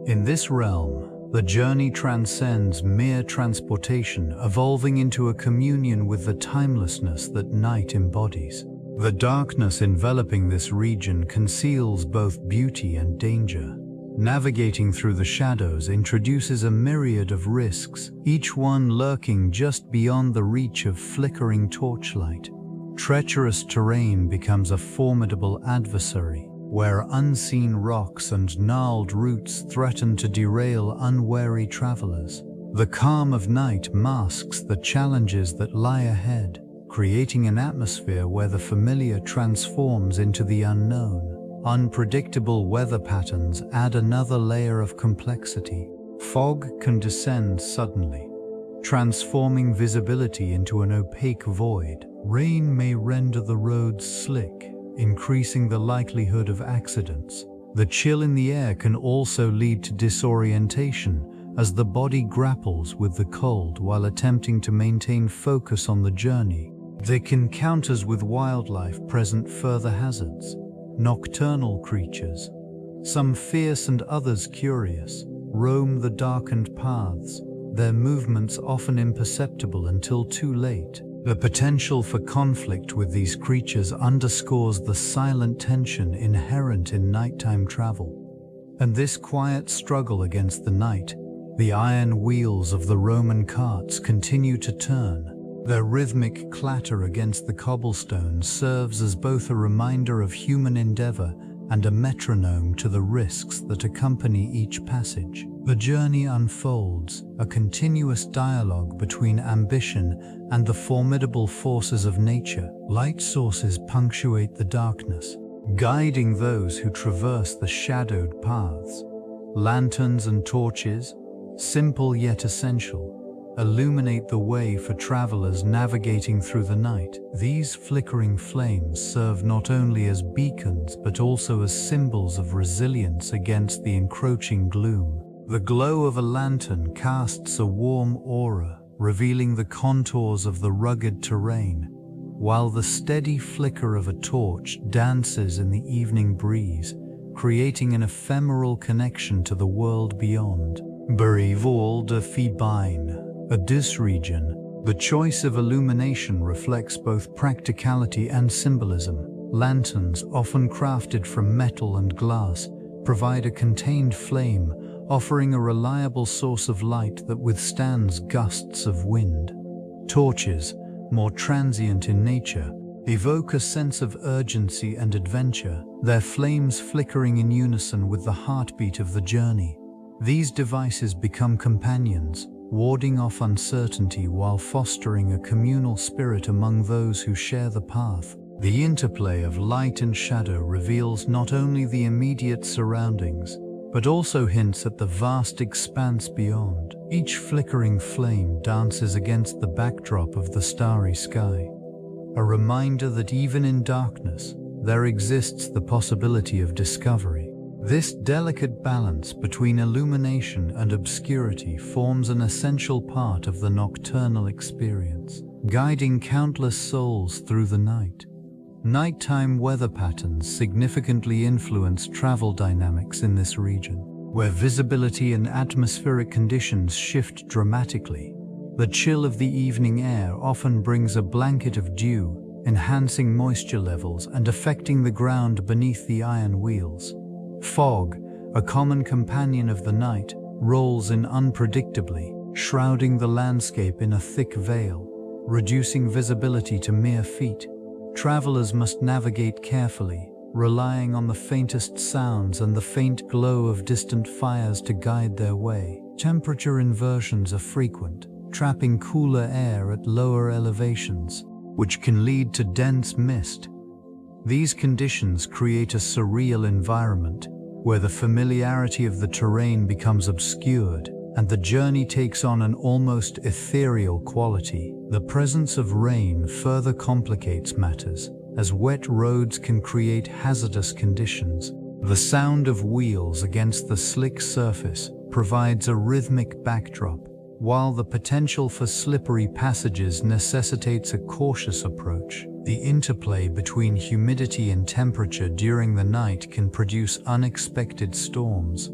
In this realm, the journey transcends mere transportation, evolving into a communion with the timelessness that night embodies. The darkness enveloping this region conceals both beauty and danger. Navigating through the shadows introduces a myriad of risks, each one lurking just beyond the reach of flickering torchlight. Treacherous terrain becomes a formidable adversary, where unseen rocks and gnarled roots threaten to derail unwary travelers. The calm of night masks the challenges that lie ahead, creating an atmosphere where the familiar transforms into the unknown. Unpredictable weather patterns add another layer of complexity. Fog can descend suddenly, transforming visibility into an opaque void. Rain may render the roads slick, increasing the likelihood of accidents. The chill in the air can also lead to disorientation as the body grapples with the cold while attempting to maintain focus on the journey. The encounters with wildlife present further hazards. Nocturnal creatures, some fierce and others curious, roam the darkened paths, their movements often imperceptible until too late. The potential for conflict with these creatures underscores the silent tension inherent in nighttime travel. And this quiet struggle against the night, the iron wheels of the Roman carts continue to turn. Their rhythmic clatter against the cobblestones serves as both a reminder of human endeavor and a metronome to the risks that accompany each passage. The journey unfolds, a continuous dialogue between ambition and the formidable forces of nature. Light sources punctuate the darkness, guiding those who traverse the shadowed paths. Lanterns and torches, simple yet essential, illuminate the way for travelers navigating through the night. These flickering flames serve not only as beacons but also as symbols of resilience against the encroaching gloom. The glow of a lantern casts a warm aura, revealing the contours of the rugged terrain, while the steady flicker of a torch dances in the evening breeze, creating an ephemeral connection to the world beyond. Berivoal de Fibine. This region, the choice of illumination reflects both practicality and symbolism. Lanterns, often crafted from metal and glass, provide a contained flame, offering a reliable source of light that withstands gusts of wind. Torches, more transient in nature, evoke a sense of urgency and adventure, their flames flickering in unison with the heartbeat of the journey. These devices become companions, warding off uncertainty while fostering a communal spirit among those who share the path. The interplay of light and shadow reveals not only the immediate surroundings, but also hints at the vast expanse beyond. Each flickering flame dances against the backdrop of the starry sky, a reminder that even in darkness, there exists the possibility of discovery. This delicate balance between illumination and obscurity forms an essential part of the nocturnal experience, guiding countless souls through the night. Nighttime weather patterns significantly influence travel dynamics in this region, where visibility and atmospheric conditions shift dramatically. The chill of the evening air often brings a blanket of dew, enhancing moisture levels and affecting the ground beneath the iron wheels. Fog, a common companion of the night, rolls in unpredictably, shrouding the landscape in a thick veil, reducing visibility to mere feet. travelers must navigate carefully, relying on the faintest sounds and the faint glow of distant fires to guide their way. Temperature inversions are frequent, trapping cooler air at lower elevations, which can lead to dense mist. These conditions create a surreal environment where the familiarity of the terrain becomes obscured and the journey takes on an almost ethereal quality. The presence of rain further complicates matters, as wet roads can create hazardous conditions. The sound of wheels against the slick surface provides a rhythmic backdrop, while the potential for slippery passages necessitates a cautious approach. The interplay between humidity and temperature during the night can produce unexpected storms.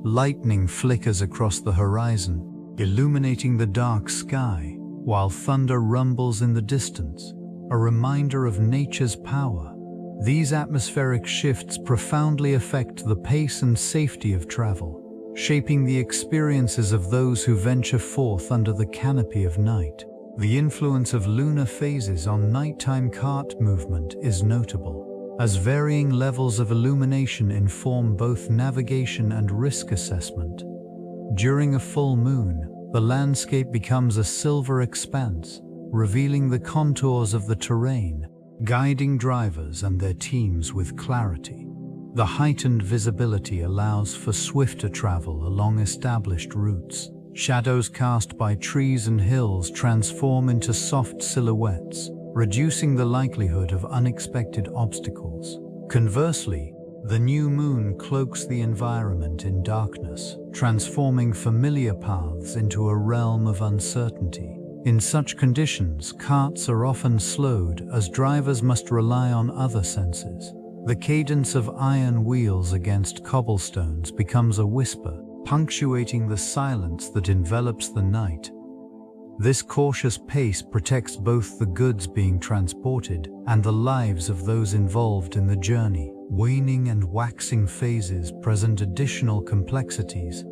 Lightning flickers across the horizon, illuminating the dark sky, while thunder rumbles in the distance, a reminder of nature's power. These atmospheric shifts profoundly affect the pace and safety of travel, shaping the experiences of those who venture forth under the canopy of night. The influence of lunar phases on nighttime cart movement is notable, as varying levels of illumination inform both navigation and risk assessment. During a full moon, the landscape becomes a silver expanse, revealing the contours of the terrain, guiding drivers and their teams with clarity. The heightened visibility allows for swifter travel along established routes. Shadows cast by trees and hills transform into soft silhouettes, reducing the likelihood of unexpected obstacles. Conversely, the new moon cloaks the environment in darkness, transforming familiar paths into a realm of uncertainty. In such conditions, carts are often slowed as drivers must rely on other senses. The cadence of iron wheels against cobblestones becomes a whisper, punctuating the silence that envelops the night. This cautious pace protects both the goods being transported and the lives of those involved in the journey. Waning and waxing phases present additional complexities.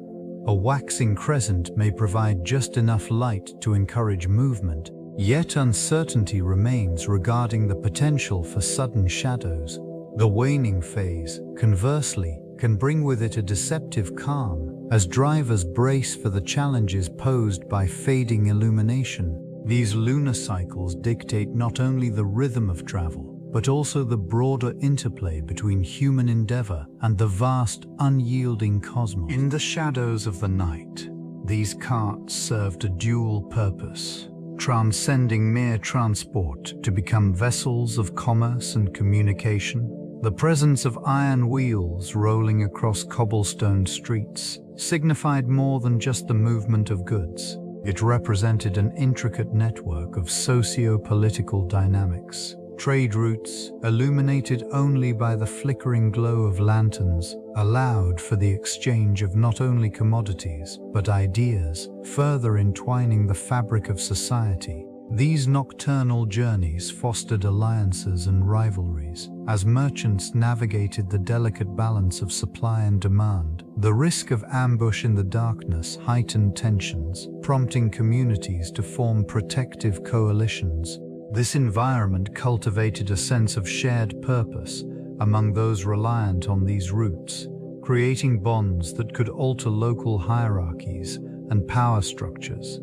A waxing crescent may provide just enough light to encourage movement, yet uncertainty remains regarding the potential for sudden shadows. The waning phase, conversely, can bring with it a deceptive calm, as drivers brace for the challenges posed by fading illumination. These lunar cycles dictate not only the rhythm of travel, but also the broader interplay between human endeavor and the vast, unyielding cosmos. In the shadows of the night, these carts served a dual purpose, transcending mere transport to become vessels of commerce and communication. The presence of iron wheels rolling across cobblestone streets signified more than just the movement of goods. It represented an intricate network of socio-political dynamics. Trade routes, illuminated only by the flickering glow of lanterns, allowed for the exchange of not only commodities, but ideas, further entwining the fabric of society. These nocturnal journeys fostered alliances and rivalries, as merchants navigated the delicate balance of supply and demand. The risk of ambush in the darkness heightened tensions, prompting communities to form protective coalitions. This environment cultivated a sense of shared purpose among those reliant on these routes, creating bonds that could alter local hierarchies and power structures.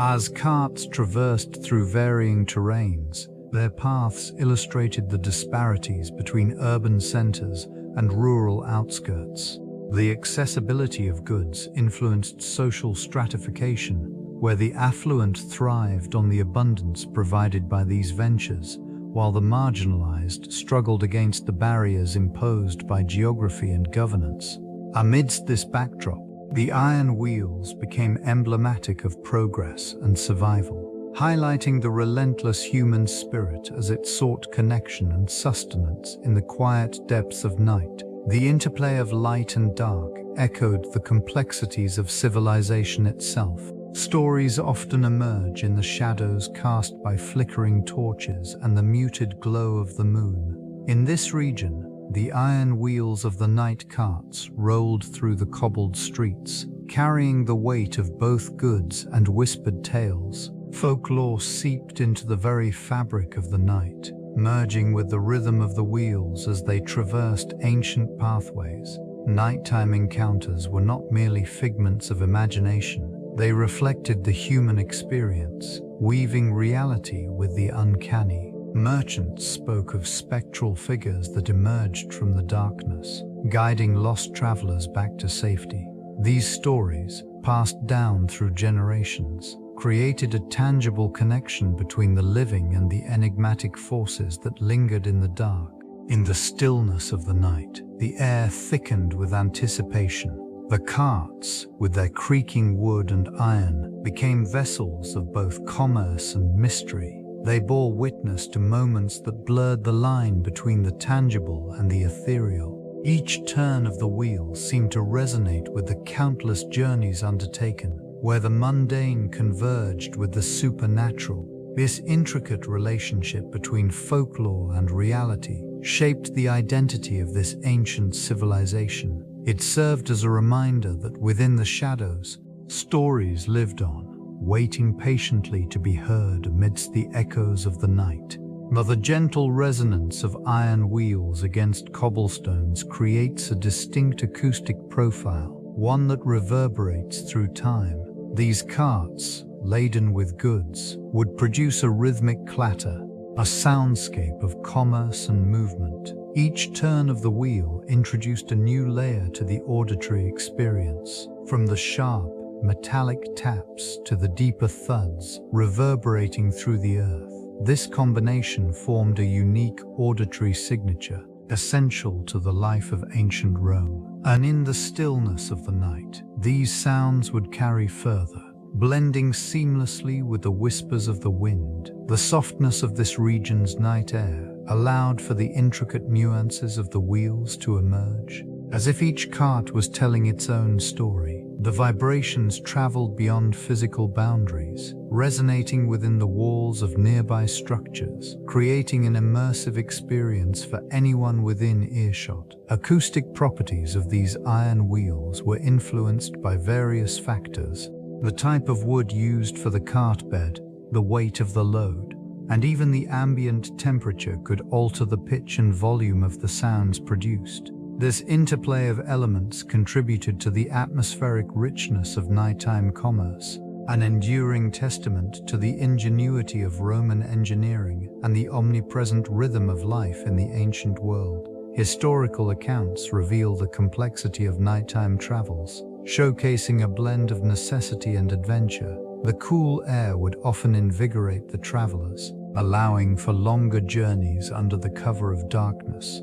As carts traversed through varying terrains, their paths illustrated the disparities between urban centers and rural outskirts. The accessibility of goods influenced social stratification, where the affluent thrived on the abundance provided by these ventures, while the marginalized struggled against the barriers imposed by geography and governance. Amidst this backdrop, the iron wheels became emblematic of progress and survival, highlighting the relentless human spirit as it sought connection and sustenance in the quiet depths of night. The interplay of light and dark echoed the complexities of civilization itself. Stories often emerge in the shadows cast by flickering torches and the muted glow of the moon. In this region, the iron wheels of the night carts rolled through the cobbled streets, carrying the weight of both goods and whispered tales. Folklore seeped into the very fabric of the night, merging with the rhythm of the wheels as they traversed ancient pathways. Nighttime encounters were not merely figments of imagination. They reflected the human experience, weaving reality with the uncanny. Merchants spoke of spectral figures that emerged from the darkness, guiding lost travelers back to safety. These stories, passed down through generations, created a tangible connection between the living and the enigmatic forces that lingered in the dark. In the stillness of the night, the air thickened with anticipation. The carts, with their creaking wood and iron, became vessels of both commerce and mystery. They bore witness to moments that blurred the line between the tangible and the ethereal. Each turn of the wheel seemed to resonate with the countless journeys undertaken, where the mundane converged with the supernatural. This intricate relationship between folklore and reality shaped the identity of this ancient civilization. It served as a reminder that within the shadows, stories lived on, waiting patiently to be heard amidst the echoes of the night. But the gentle resonance of iron wheels against cobblestones creates a distinct acoustic profile, one that reverberates through time. These carts, laden with goods, would produce a rhythmic clatter, a soundscape of commerce and movement. Each turn of the wheel introduced a new layer to the auditory experience, from the sharp, metallic taps to the deeper thuds reverberating through the earth. This combination formed a unique auditory signature, essential to the life of ancient Rome. And in the stillness of the night, these sounds would carry further, blending seamlessly with the whispers of the wind. The softness of this region's night air allowed for the intricate nuances of the wheels to emerge. As if each cart was telling its own story, the vibrations traveled beyond physical boundaries, resonating within the walls of nearby structures, creating an immersive experience for anyone within earshot. Acoustic properties of these iron wheels were influenced by various factors: the type of wood used for the cart bed, the weight of the load, and even the ambient temperature could alter the pitch and volume of the sounds produced. This interplay of elements contributed to the atmospheric richness of nighttime commerce, an enduring testament to the ingenuity of Roman engineering and the omnipresent rhythm of life in the ancient world. Historical accounts reveal the complexity of nighttime travels, showcasing a blend of necessity and adventure. The cool air would often invigorate the travelers, allowing for longer journeys under the cover of darkness.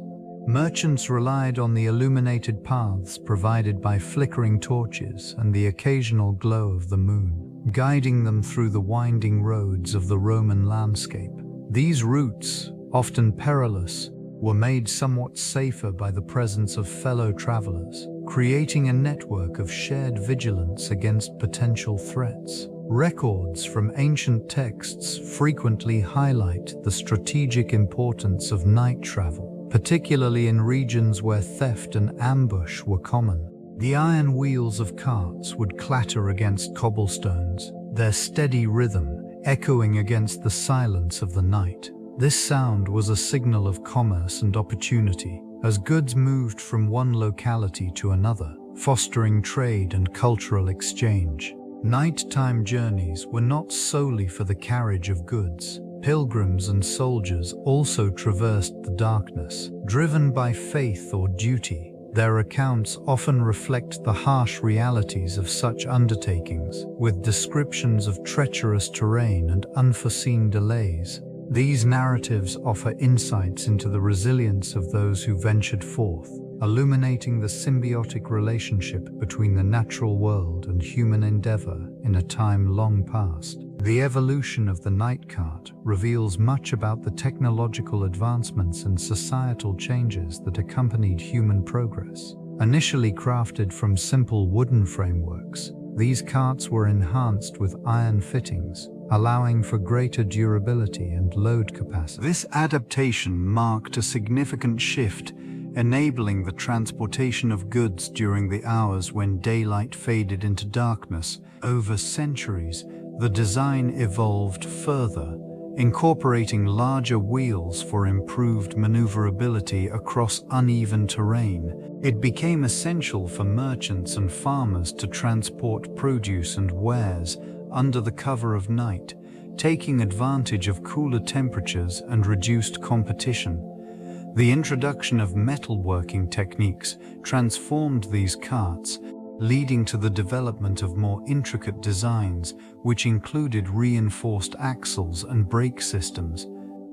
Merchants relied on the illuminated paths provided by flickering torches and the occasional glow of the moon, guiding them through the winding roads of the Roman landscape. These routes, often perilous, were made somewhat safer by the presence of fellow travelers, creating a network of shared vigilance against potential threats. Records from ancient texts frequently highlight the strategic importance of night travel, particularly in regions where theft and ambush were common. The iron wheels of carts would clatter against cobblestones, their steady rhythm echoing against the silence of the night. This sound was a signal of commerce and opportunity, as goods moved from one locality to another, fostering trade and cultural exchange. Nighttime journeys were not solely for the carriage of goods. Pilgrims and soldiers also traversed the darkness, driven by faith or duty. Their accounts often reflect the harsh realities of such undertakings, with descriptions of treacherous terrain and unforeseen delays. These narratives offer insights into the resilience of those who ventured forth, illuminating the symbiotic relationship between the natural world and human endeavor in a time long past. The evolution of the night cart reveals much about the technological advancements and societal changes that accompanied human progress. Initially crafted from simple wooden frameworks, these carts were enhanced with iron fittings, allowing for greater durability and load capacity. This adaptation marked a significant shift, enabling the transportation of goods during the hours when daylight faded into darkness. Over centuries, the design evolved further, incorporating larger wheels for improved maneuverability across uneven terrain. It became essential for merchants and farmers to transport produce and wares under the cover of night, taking advantage of cooler temperatures and reduced competition. The introduction of metalworking techniques transformed these carts, leading to the development of more intricate designs, which included reinforced axles and brake systems.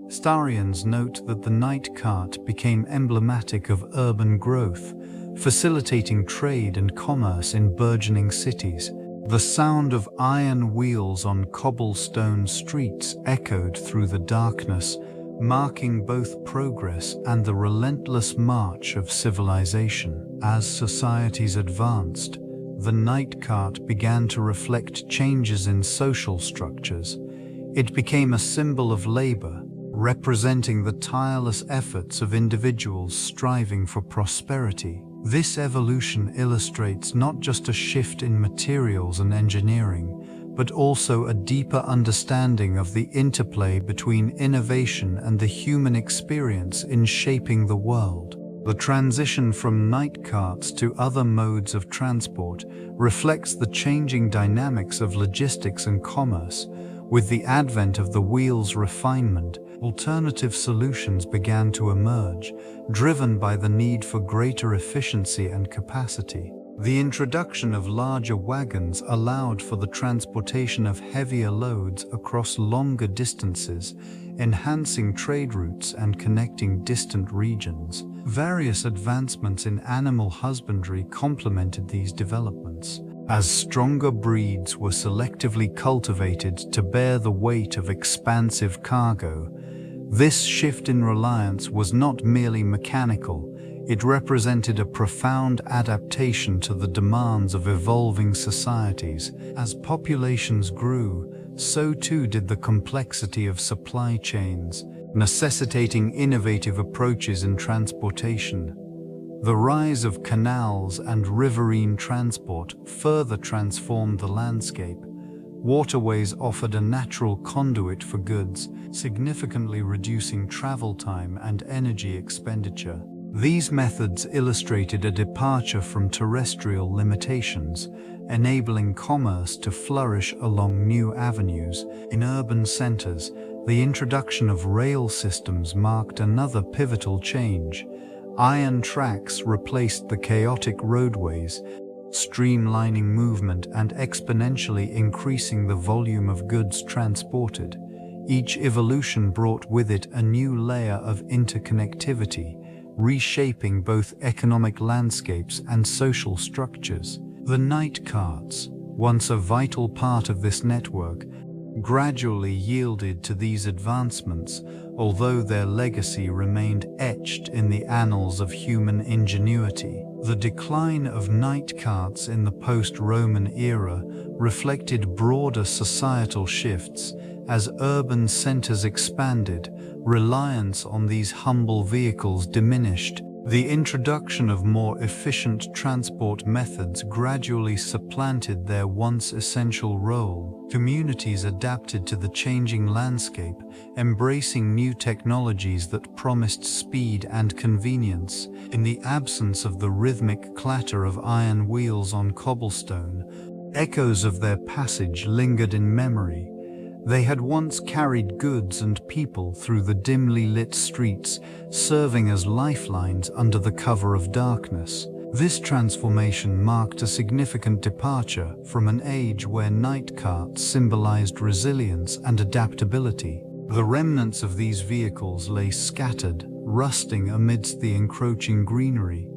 Historians note that the night cart became emblematic of urban growth, facilitating trade and commerce in burgeoning cities. The sound of iron wheels on cobblestone streets echoed through the darkness, marking both progress and the relentless march of civilization. As societies advanced, the night cart began to reflect changes in social structures. It became a symbol of labor, representing the tireless efforts of individuals striving for prosperity. This evolution illustrates not just a shift in materials and engineering, but also a deeper understanding of the interplay between innovation and the human experience in shaping the world. The transition from night carts to other modes of transport reflects the changing dynamics of logistics and commerce. With the advent of the wheel's refinement, alternative solutions began to emerge, driven by the need for greater efficiency and capacity. The introduction of larger wagons allowed for the transportation of heavier loads across longer distances, enhancing trade routes and connecting distant regions. Various advancements in animal husbandry complemented these developments, as stronger breeds were selectively cultivated to bear the weight of expansive cargo. This shift in reliance was not merely mechanical. It represented a profound adaptation to the demands of evolving societies. As populations grew, so too did the complexity of supply chains, necessitating innovative approaches in transportation. The rise of canals and riverine transport further transformed the landscape. Waterways offered a natural conduit for goods, significantly reducing travel time and energy expenditure. These methods illustrated a departure from terrestrial limitations, enabling commerce to flourish along new avenues. In urban centers, the introduction of rail systems marked another pivotal change. Iron tracks replaced the chaotic roadways, streamlining movement and exponentially increasing the volume of goods transported. Each evolution brought with it a new layer of interconnectivity, reshaping both economic landscapes and social structures. The night carts, once a vital part of this network, gradually yielded to these advancements, although their legacy remained etched in the annals of human ingenuity. The decline of night carts in the post-Roman era reflected broader societal shifts. As urban centers expanded, reliance on these humble vehicles diminished. The introduction of more efficient transport methods gradually supplanted their once essential role. Communities adapted to the changing landscape, embracing new technologies that promised speed and convenience. In the absence of the rhythmic clatter of iron wheels on cobblestone, echoes of their passage lingered in memory. They had once carried goods and people through the dimly lit streets, serving as lifelines under the cover of darkness. This transformation marked a significant departure from an age where night carts symbolized resilience and adaptability. The remnants of these vehicles lay scattered, rusting amidst the encroaching greenery.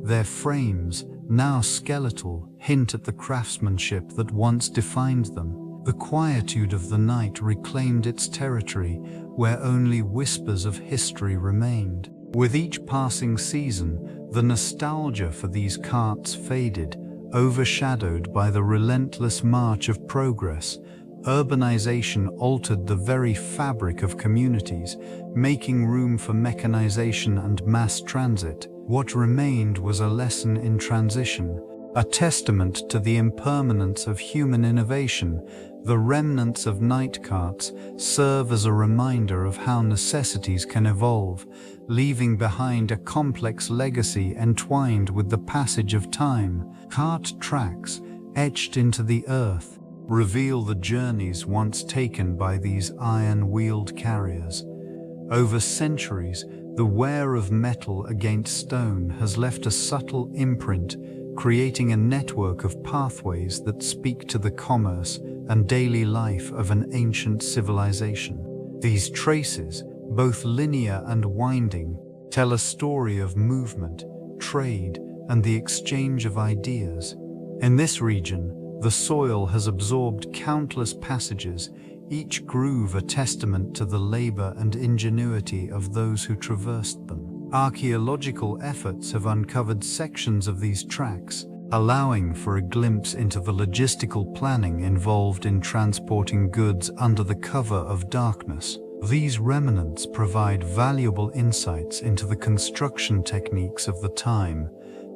Their frames, now skeletal, hint at the craftsmanship that once defined them. The quietude of the night reclaimed its territory, where only whispers of history remained. With each passing season, the nostalgia for these carts faded, overshadowed by the relentless march of progress. Urbanization altered the very fabric of communities, making room for mechanization and mass transit. What remained was a lesson in transition, A testament to the impermanence of human innovation, the remnants of night carts serve as a reminder of how necessities can evolve, leaving behind a complex legacy entwined with the passage of time. Cart tracks, etched into the earth, reveal the journeys once taken by these iron-wheeled carriers. Over centuries, the wear of metal against stone has left a subtle imprint, creating a network of pathways that speak to the commerce and daily life of an ancient civilization. These traces, both linear and winding, tell a story of movement, trade, and the exchange of ideas. In this region, the soil has absorbed countless passages, each groove a testament to the labor and ingenuity of those who traversed them. Archaeological efforts have uncovered sections of these tracks, allowing for a glimpse into the logistical planning involved in transporting goods under the cover of darkness. These remnants provide valuable insights into the construction techniques of the time.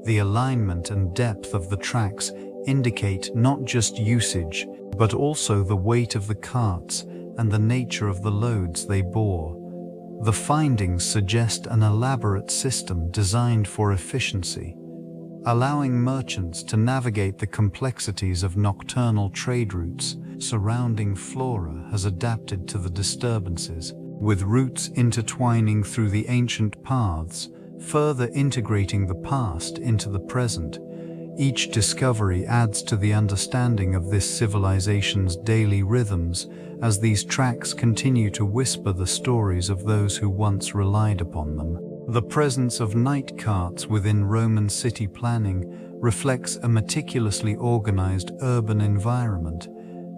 The alignment and depth of the tracks indicate not just usage, but also the weight of the carts and the nature of the loads they bore. The findings suggest an elaborate system designed for efficiency, allowing merchants to navigate the complexities of nocturnal trade routes. Surrounding flora has adapted to the disturbances, with routes intertwining through the ancient paths, further integrating the past into the present. Each discovery adds to the understanding of this civilization's daily rhythms, as these tracks continue to whisper the stories of those who once relied upon them. The presence of night carts within Roman city planning reflects a meticulously organized urban environment.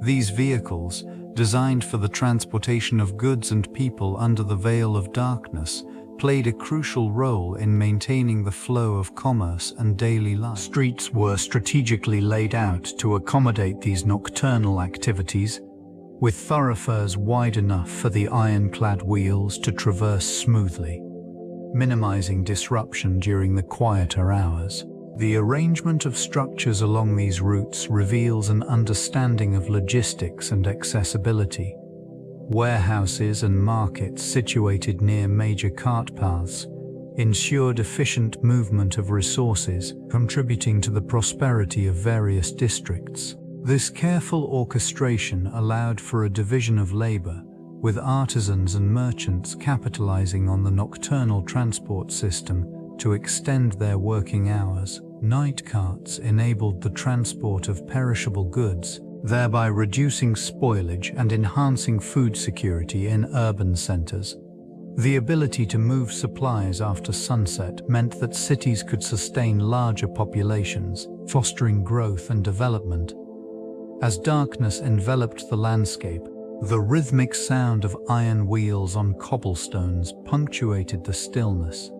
These vehicles, designed for the transportation of goods and people under the veil of darkness, played a crucial role in maintaining the flow of commerce and daily life. Streets were strategically laid out to accommodate these nocturnal activities, with thoroughfares wide enough for the ironclad wheels to traverse smoothly, minimizing disruption during the quieter hours. The arrangement of structures along these routes reveals an understanding of logistics and accessibility. Warehouses and markets situated near major cart paths ensured efficient movement of resources, contributing to the prosperity of various districts. This careful orchestration allowed for a division of labor, with artisans and merchants capitalizing on the nocturnal transport system to extend their working hours. Night carts enabled the transport of perishable goods, thereby reducing spoilage and enhancing food security in urban centers. The ability to move supplies after sunset meant that cities could sustain larger populations, fostering growth and development. As darkness enveloped the landscape, the rhythmic sound of iron wheels on cobblestones punctuated the stillness,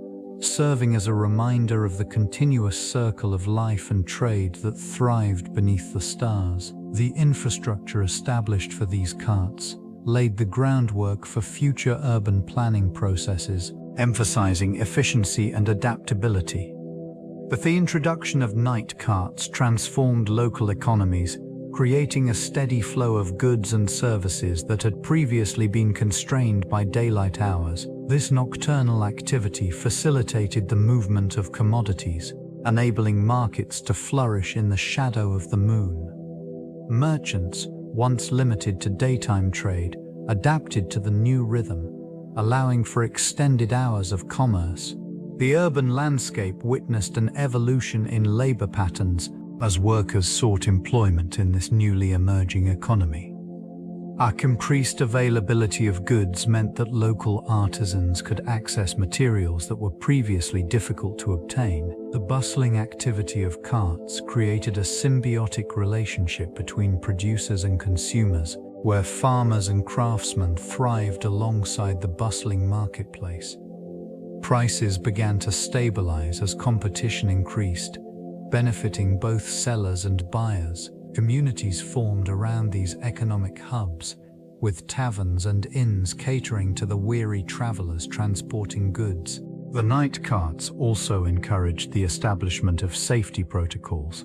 serving as a reminder of the continuous circle of life and trade that thrived beneath the stars. The infrastructure established for these carts laid the groundwork for future urban planning processes, emphasizing efficiency and adaptability. But the introduction of night carts transformed local economies, creating a steady flow of goods and services that had previously been constrained by daylight hours. This nocturnal activity facilitated the movement of commodities, enabling markets to flourish in the shadow of the moon. Merchants, once limited to daytime trade, adapted to the new rhythm, allowing for extended hours of commerce. The urban landscape witnessed an evolution in labor patterns as workers sought employment in this newly emerging economy. Our increased availability of goods meant that local artisans could access materials that were previously difficult to obtain. The bustling activity of carts created a symbiotic relationship between producers and consumers, where farmers and craftsmen thrived alongside the bustling marketplace. Prices began to stabilize as competition increased, benefiting both sellers and buyers. Communities formed around these economic hubs, with taverns and inns catering to the weary travelers transporting goods. The night carts also encouraged the establishment of safety protocols,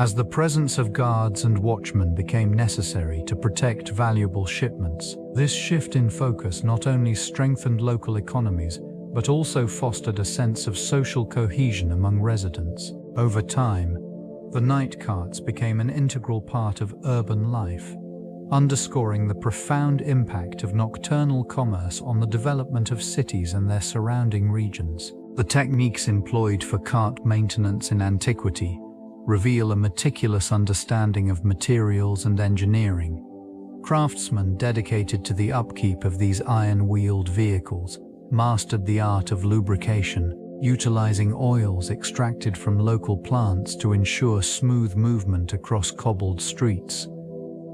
As the presence of guards and watchmen became necessary to protect valuable shipments, this shift in focus not only strengthened local economies, but also fostered a sense of social cohesion among residents. Over time, the night carts became an integral part of urban life, underscoring the profound impact of nocturnal commerce on the development of cities and their surrounding regions. The techniques employed for cart maintenance in antiquity reveal a meticulous understanding of materials and engineering. Craftsmen dedicated to the upkeep of these iron-wheeled vehicles mastered the art of lubrication, utilizing oils extracted from local plants to ensure smooth movement across cobbled streets.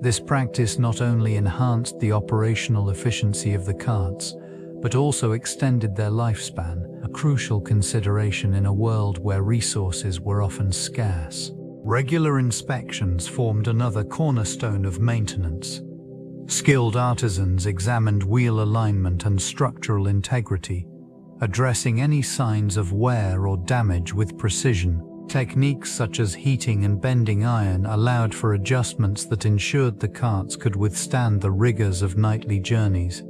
This practice not only enhanced the operational efficiency of the carts, but also extended their lifespan, a crucial consideration in a world where resources were often scarce. Regular inspections formed another cornerstone of maintenance. Skilled artisans examined wheel alignment and structural integrity, addressing any signs of wear or damage with precision. Techniques such as heating and bending iron allowed for adjustments that ensured the carts could withstand the rigors of nightly journeys.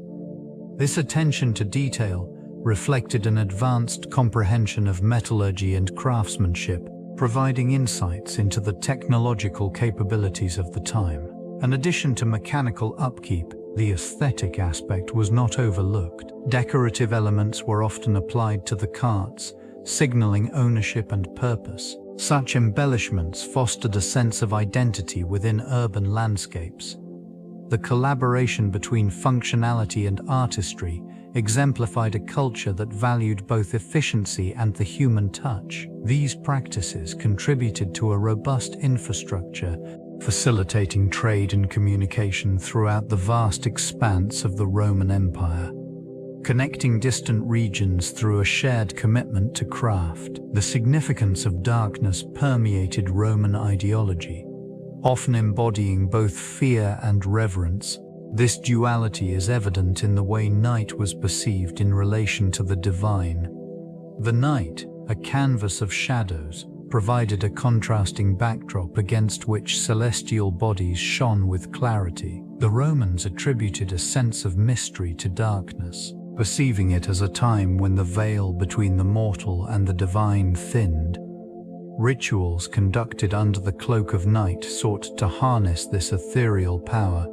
This attention to detail reflected an advanced comprehension of metallurgy and craftsmanship, providing insights into the technological capabilities of the time. In addition to mechanical upkeep, the aesthetic aspect was not overlooked. Decorative elements were often applied to the carts, signaling ownership and purpose. Such embellishments fostered a sense of identity within urban landscapes. The collaboration between functionality and artistry exemplified a culture that valued both efficiency and the human touch. These practices contributed to a robust infrastructure, facilitating trade and communication throughout the vast expanse of the Roman Empire. Connecting distant regions through a shared commitment to craft, the significance of darkness permeated Roman ideology, often embodying both fear and reverence. This duality is evident in the way night was perceived in relation to the divine. The night, a canvas of shadows, provided a contrasting backdrop against which celestial bodies shone with clarity. The Romans attributed a sense of mystery to darkness, perceiving it as a time when the veil between the mortal and the divine thinned. Rituals conducted under the cloak of night sought to harness this ethereal power,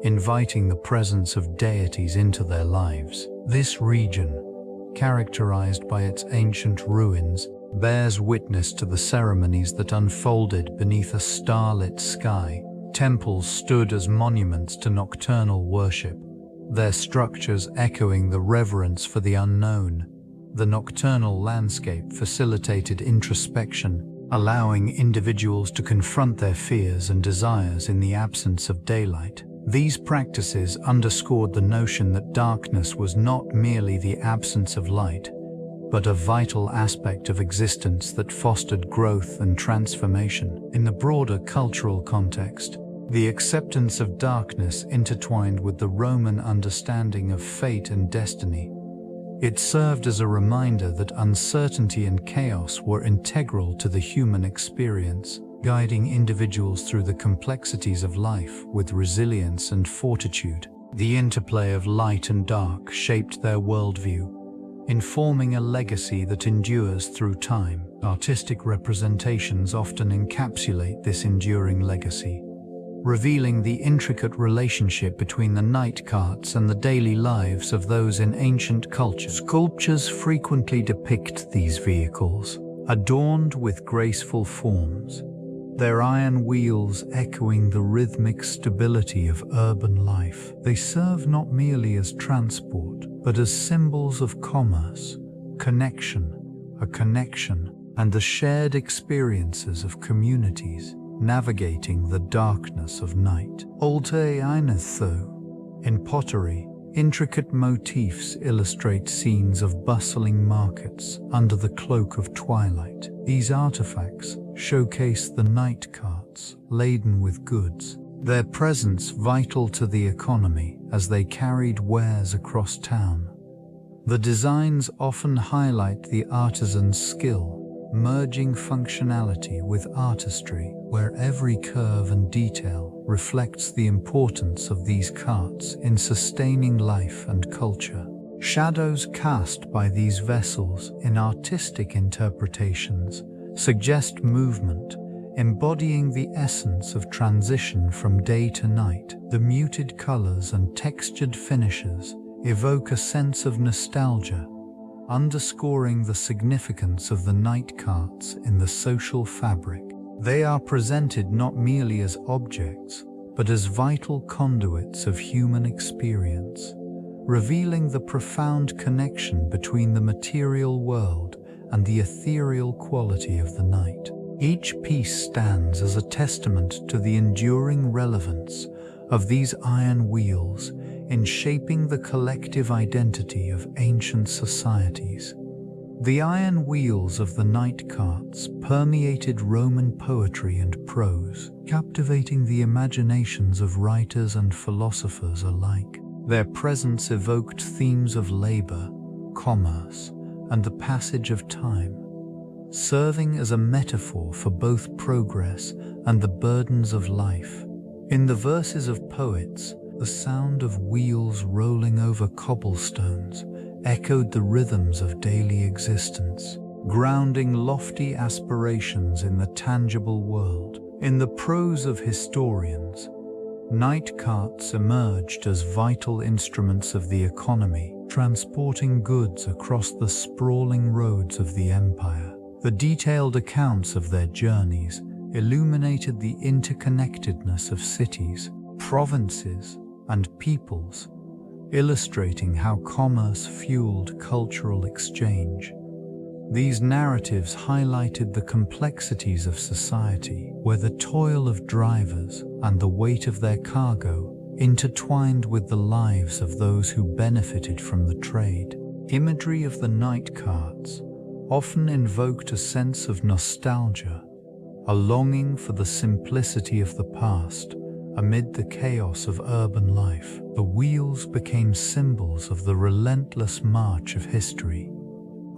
inviting the presence of deities into their lives. This region, characterized by its ancient ruins, bears witness to the ceremonies that unfolded beneath a starlit sky. Temples stood as monuments to nocturnal worship, their structures echoing the reverence for the unknown. The nocturnal landscape facilitated introspection, allowing individuals to confront their fears and desires in the absence of daylight. These practices underscored the notion that darkness was not merely the absence of light, but a vital aspect of existence that fostered growth and transformation. In the broader cultural context, the acceptance of darkness intertwined with the Roman understanding of fate and destiny. It served as a reminder that uncertainty and chaos were integral to the human experience, guiding individuals through the complexities of life with resilience and fortitude. The interplay of light and dark shaped their worldview, informing a legacy that endures through time. Artistic representations often encapsulate this enduring legacy, revealing the intricate relationship between the night carts and the daily lives of those in ancient culture. Sculptures frequently depict these vehicles, adorned with graceful forms, their iron wheels echoing the rhythmic stability of urban life. They serve not merely as transport, but as symbols of commerce, connection, and the shared experiences of communities navigating the darkness of night. Alte Einetho. In pottery, intricate motifs illustrate scenes of bustling markets under the cloak of twilight. These artifacts showcase the night carts laden with goods, their presence vital to the economy as they carried wares across town. The designs often highlight the artisan's skill, merging functionality with artistry, where every curve and detail reflects the importance of these carts in sustaining life and culture. Shadows cast by these vessels in artistic interpretations suggest movement, embodying the essence of transition from day to night. The muted colors and textured finishes evoke a sense of nostalgia, underscoring the significance of the night carts in the social fabric. They are presented not merely as objects, but as vital conduits of human experience, revealing the profound connection between the material world and the ethereal quality of the night. Each piece stands as a testament to the enduring relevance of these iron wheels in shaping the collective identity of ancient societies. The iron wheels of the night carts permeated Roman poetry and prose, captivating the imaginations of writers and philosophers alike. Their presence evoked themes of labor, commerce, and the passage of time, serving as a metaphor for both progress and the burdens of life. In the verses of poets, the sound of wheels rolling over cobblestones echoed the rhythms of daily existence, grounding lofty aspirations in the tangible world. In the prose of historians, night carts emerged as vital instruments of the economy, transporting goods across the sprawling roads of the empire. The detailed accounts of their journeys illuminated the interconnectedness of cities, provinces, and peoples, illustrating how commerce fueled cultural exchange. These narratives highlighted the complexities of society, where the toil of drivers and the weight of their cargo intertwined with the lives of those who benefited from the trade. Imagery of the night carts often invoked a sense of nostalgia, a longing for the simplicity of the past. Amid the chaos of urban life, the wheels became symbols of the relentless march of history,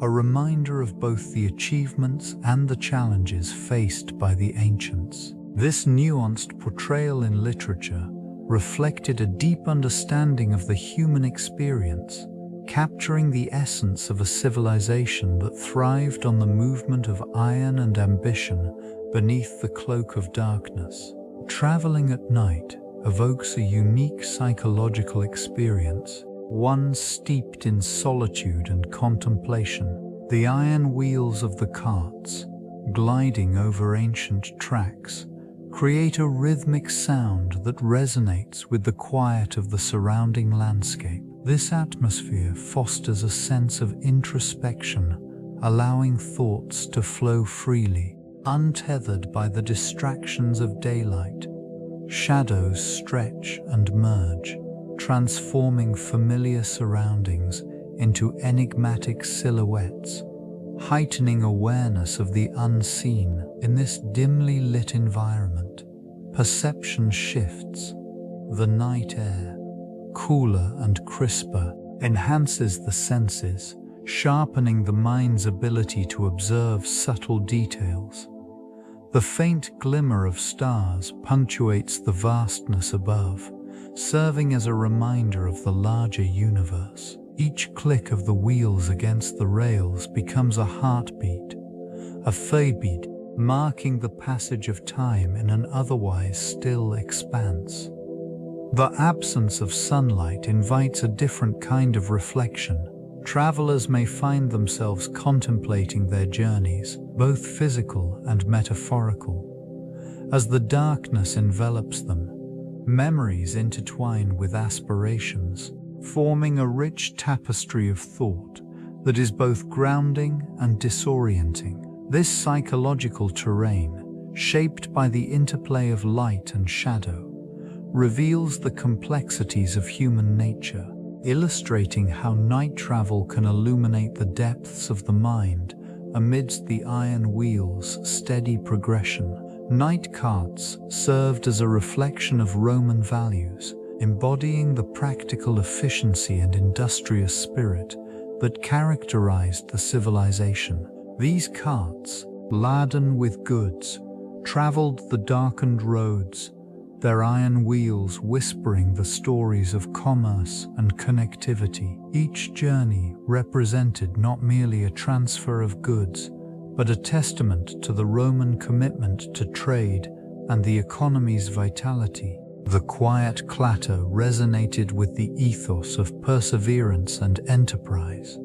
a reminder of both the achievements and the challenges faced by the ancients. This nuanced portrayal in literature reflected a deep understanding of the human experience, capturing the essence of a civilization that thrived on the movement of iron and ambition beneath the cloak of darkness. Traveling at night evokes a unique psychological experience, one steeped in solitude and contemplation. The iron wheels of the carts, gliding over ancient tracks, create a rhythmic sound that resonates with the quiet of the surrounding landscape. This atmosphere fosters a sense of introspection, allowing thoughts to flow freely, untethered by the distractions of daylight. Shadows stretch and merge, transforming familiar surroundings into enigmatic silhouettes, heightening awareness of the unseen. In this dimly lit environment, perception shifts. The night air, cooler and crisper, enhances the senses, sharpening the mind's ability to observe subtle details. The faint glimmer of stars punctuates the vastness above, serving as a reminder of the larger universe. Each click of the wheels against the rails becomes a heartbeat, a fehlbeat, marking the passage of time in an otherwise still expanse. The absence of sunlight invites a different kind of reflection. Travelers may find themselves contemplating their journeys, both physical and metaphorical. As the darkness envelops them, memories intertwine with aspirations, forming a rich tapestry of thought that is both grounding and disorienting. This psychological terrain, shaped by the interplay of light and shadow, reveals the complexities of human nature, illustrating how night travel can illuminate the depths of the mind amidst the iron wheel's steady progression. Night carts served as a reflection of Roman values, embodying the practical efficiency and industrious spirit that characterized the civilization. These carts, laden with goods, traveled the darkened roads, their iron wheels whispering the stories of commerce and connectivity. Each journey represented not merely a transfer of goods, but a testament to the Roman commitment to trade and the economy's vitality. The quiet clatter resonated with the ethos of perseverance and enterprise.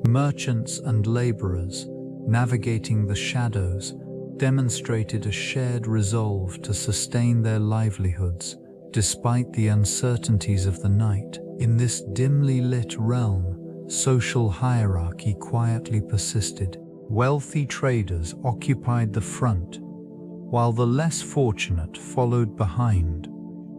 Merchants and laborers, navigating the shadows, demonstrated a shared resolve to sustain their livelihoods despite the uncertainties of the night. In this dimly lit realm, social hierarchy quietly persisted. Wealthy traders occupied the front, while the less fortunate followed behind,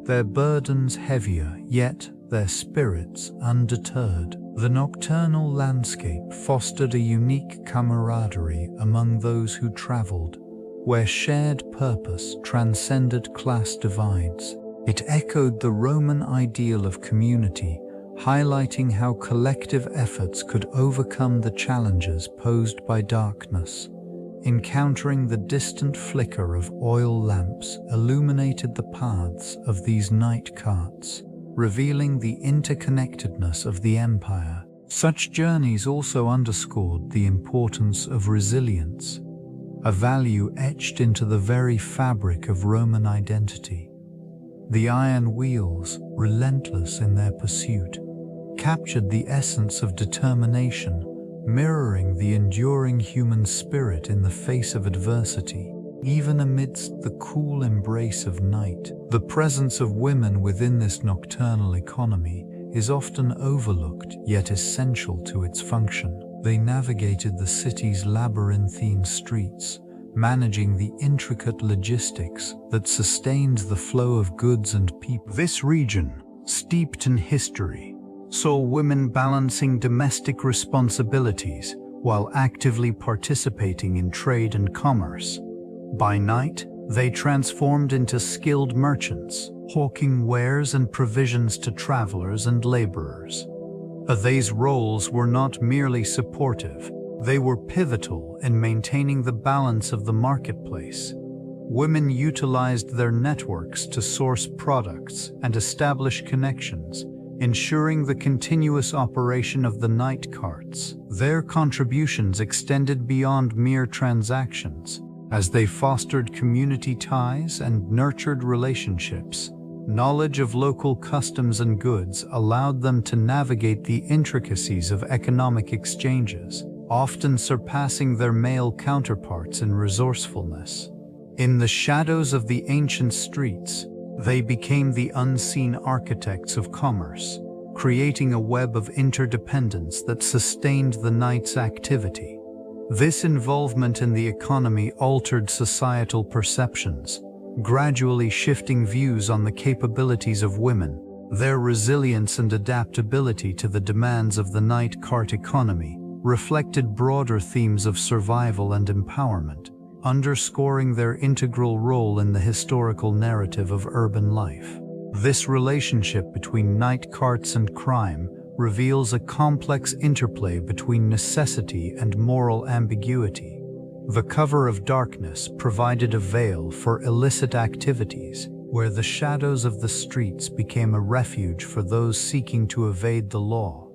their burdens heavier, yet their spirits undeterred. The nocturnal landscape fostered a unique camaraderie among those who traveled, where shared purpose transcended class divides. It echoed the Roman ideal of community, highlighting how collective efforts could overcome the challenges posed by darkness. Encountering the distant flicker of oil lamps illuminated the paths of these night carts, revealing the interconnectedness of the empire. Such journeys also underscored the importance of resilience, a value etched into the very fabric of Roman identity. The iron wheels, relentless in their pursuit, captured the essence of determination, mirroring the enduring human spirit in the face of adversity. Even amidst the cool embrace of night, the presence of women within this nocturnal economy is often overlooked yet essential to its function. They navigated the city's labyrinthine streets, managing the intricate logistics that sustained the flow of goods and people. This region, steeped in history, saw women balancing domestic responsibilities while actively participating in trade and commerce. By night, they transformed into skilled merchants, hawking wares and provisions to travelers and laborers. These roles were not merely supportive, they were pivotal in maintaining the balance of the marketplace. Women utilized their networks to source products and establish connections, ensuring the continuous operation of the night carts. Their contributions extended beyond mere transactions, as they fostered community ties and nurtured relationships. Knowledge of local customs and goods allowed them to navigate the intricacies of economic exchanges, often surpassing their male counterparts in resourcefulness. In the shadows of the ancient streets, they became the unseen architects of commerce, creating a web of interdependence that sustained the night's activity. This involvement in the economy altered societal perceptions, gradually shifting views on the capabilities of women. Their resilience and adaptability to the demands of the night cart economy reflected broader themes of survival and empowerment, underscoring their integral role in the historical narrative of urban life. This relationship between night carts and crime reveals a complex interplay between necessity and moral ambiguity. The cover of darkness provided a veil for illicit activities, where the shadows of the streets became a refuge for those seeking to evade the law.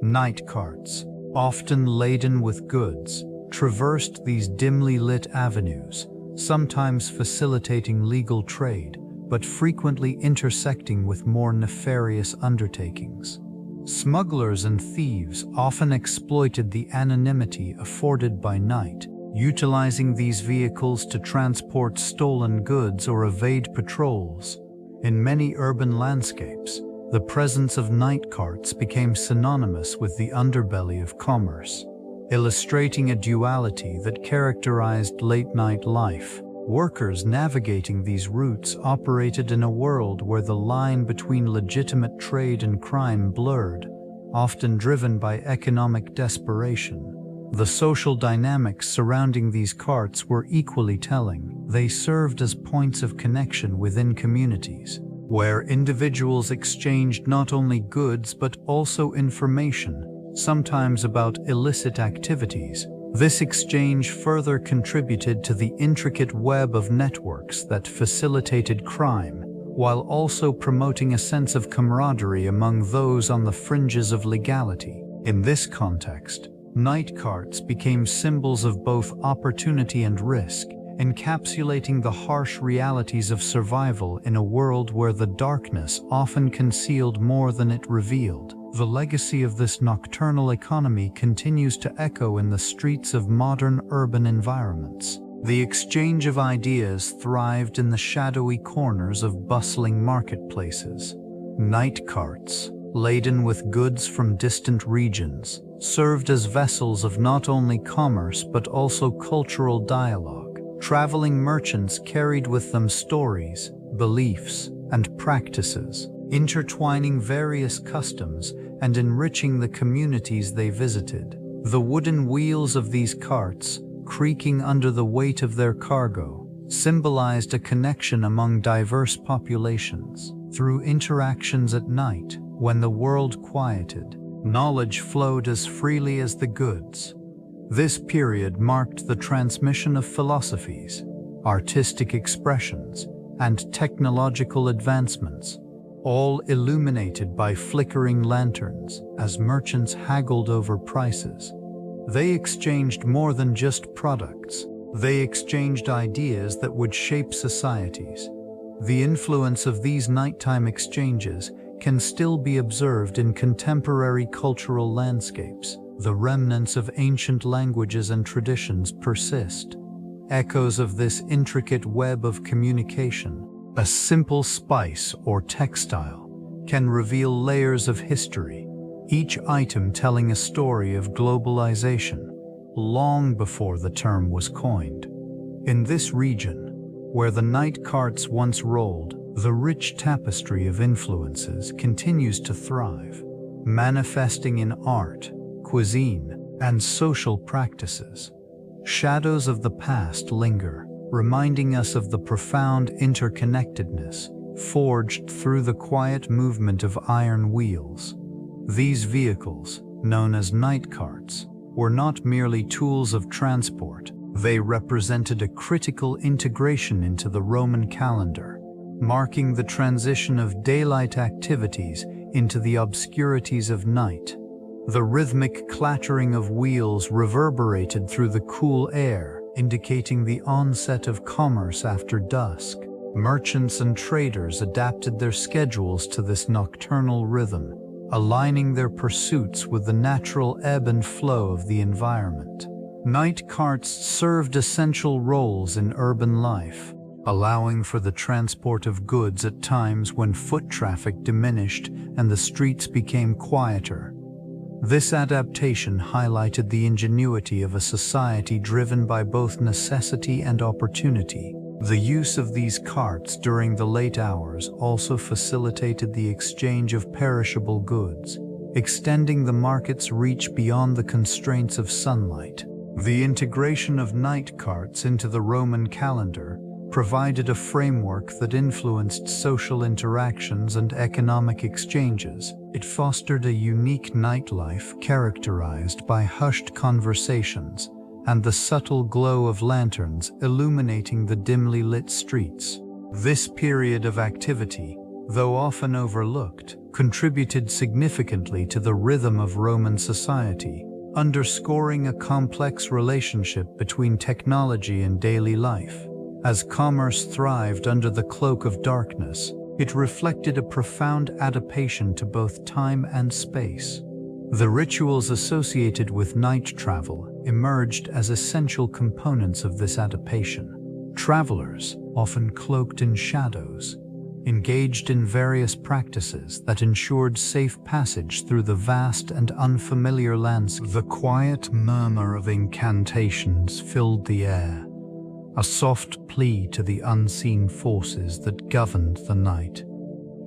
Night carts, often laden with goods, traversed these dimly lit avenues, sometimes facilitating legal trade, but frequently intersecting with more nefarious undertakings. Smugglers and thieves often exploited the anonymity afforded by night, utilizing these vehicles to transport stolen goods or evade patrols. In many urban landscapes, the presence of night carts became synonymous with the underbelly of commerce, illustrating a duality that characterized late-night life. Workers navigating these routes operated in a world where the line between legitimate trade and crime blurred, often driven by economic desperation. The social dynamics surrounding these carts were equally telling. They served as points of connection within communities, where individuals exchanged not only goods but also information, sometimes about illicit activities, This exchange further contributed to the intricate web of networks that facilitated crime, while also promoting a sense of camaraderie among those on the fringes of legality. In this context, night carts became symbols of both opportunity and risk, encapsulating the harsh realities of survival in a world where the darkness often concealed more than it revealed. The legacy of this nocturnal economy continues to echo in the streets of modern urban environments. The exchange of ideas thrived in the shadowy corners of bustling marketplaces. Night carts, laden with goods from distant regions, served as vessels of not only commerce but also cultural dialogue. Traveling merchants carried with them stories, beliefs, and practices, intertwining various customs and enriching the communities they visited. The wooden wheels of these carts, creaking under the weight of their cargo, symbolized a connection among diverse populations. Through interactions at night, when the world quieted, knowledge flowed as freely as the goods. This period marked the transmission of philosophies, artistic expressions, and technological advancements, all illuminated by flickering lanterns as merchants haggled over prices. They exchanged more than just products. They exchanged ideas that would shape societies. The influence of these nighttime exchanges can still be observed in contemporary cultural landscapes. The remnants of ancient languages and traditions persist, echoes of this intricate web of communication. A simple spice or textile can reveal layers of history, each item telling a story of globalization, long before the term was coined. In this region, where the night carts once rolled, the rich tapestry of influences continues to thrive, manifesting in art, cuisine, and social practices. Shadows of the past linger, reminding us of the profound interconnectedness forged through the quiet movement of iron wheels. These vehicles, known as night carts, were not merely tools of transport. They represented a critical integration into the Roman calendar, marking the transition of daylight activities into the obscurities of night. The rhythmic clattering of wheels reverberated through the cool air, indicating the onset of commerce after dusk. Merchants and traders adapted their schedules to this nocturnal rhythm, aligning their pursuits with the natural ebb and flow of the environment. Night carts served essential roles in urban life, allowing for the transport of goods at times when foot traffic diminished and the streets became quieter. This adaptation highlighted the ingenuity of a society driven by both necessity and opportunity. The use of these carts during the late hours also facilitated the exchange of perishable goods, extending the market's reach beyond the constraints of sunlight. The integration of night carts into the Roman calendar provided a framework that influenced social interactions and economic exchanges. It fostered a unique nightlife characterized by hushed conversations and the subtle glow of lanterns illuminating the dimly lit streets. This period of activity, though often overlooked, contributed significantly to the rhythm of Roman society, underscoring a complex relationship between technology and daily life. As commerce thrived under the cloak of darkness, it reflected a profound adaptation to both time and space. The rituals associated with night travel emerged as essential components of this adaptation. Travelers, often cloaked in shadows, engaged in various practices that ensured safe passage through the vast and unfamiliar landscape. The quiet murmur of incantations filled the air, a soft plea to the unseen forces that governed the night.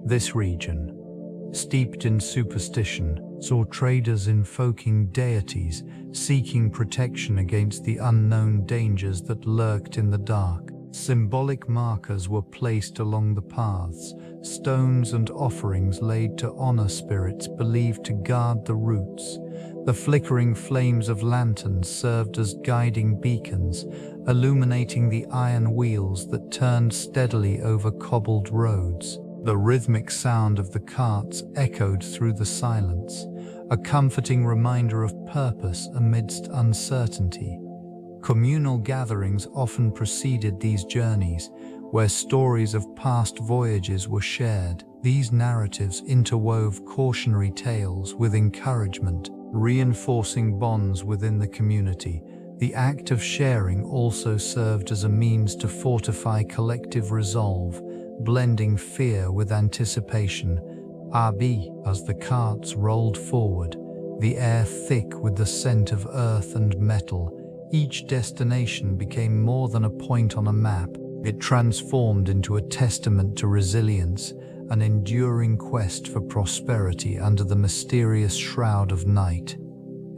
This region, steeped in superstition, saw traders invoking deities, seeking protection against the unknown dangers that lurked in the dark. Symbolic markers were placed along the paths, stones and offerings laid to honor spirits believed to guard the routes. The flickering flames of lanterns served as guiding beacons, illuminating the iron wheels that turned steadily over cobbled roads. The rhythmic sound of the carts echoed through the silence, a comforting reminder of purpose amidst uncertainty. Communal gatherings often preceded these journeys, where stories of past voyages were shared. These narratives interwove cautionary tales with encouragement, reinforcing bonds within the community. The act of sharing also served as a means to fortify collective resolve, blending fear with anticipation. As the carts rolled forward, the air thick with the scent of earth and metal, each destination became more than a point on a map. It transformed into a testament to resilience, an enduring quest for prosperity under the mysterious shroud of night.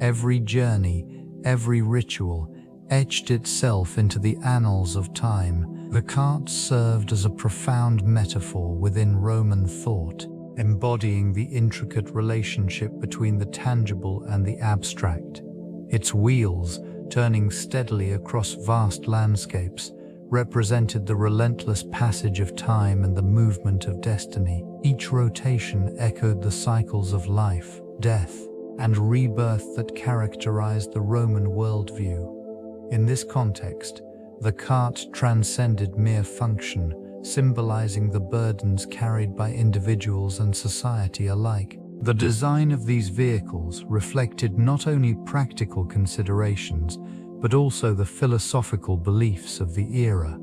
Every journey, every ritual, etched itself into the annals of time. The carts served as a profound metaphor within Roman thought, embodying the intricate relationship between the tangible and the abstract. Its wheels, turning steadily across vast landscapes, represented the relentless passage of time and the movement of destiny. Each rotation echoed the cycles of life, death, and rebirth that characterized the Roman worldview. In this context, the cart transcended mere function, symbolizing the burdens carried by individuals and society alike. The design of these vehicles reflected not only practical considerations, but also the philosophical beliefs of the era.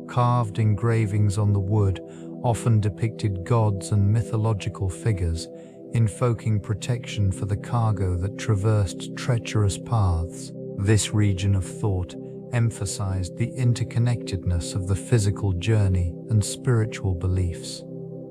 Carved engravings on the wood often depicted gods and mythological figures, invoking protection for the cargo that traversed treacherous paths. This region of thought emphasized the interconnectedness of the physical journey and spiritual beliefs.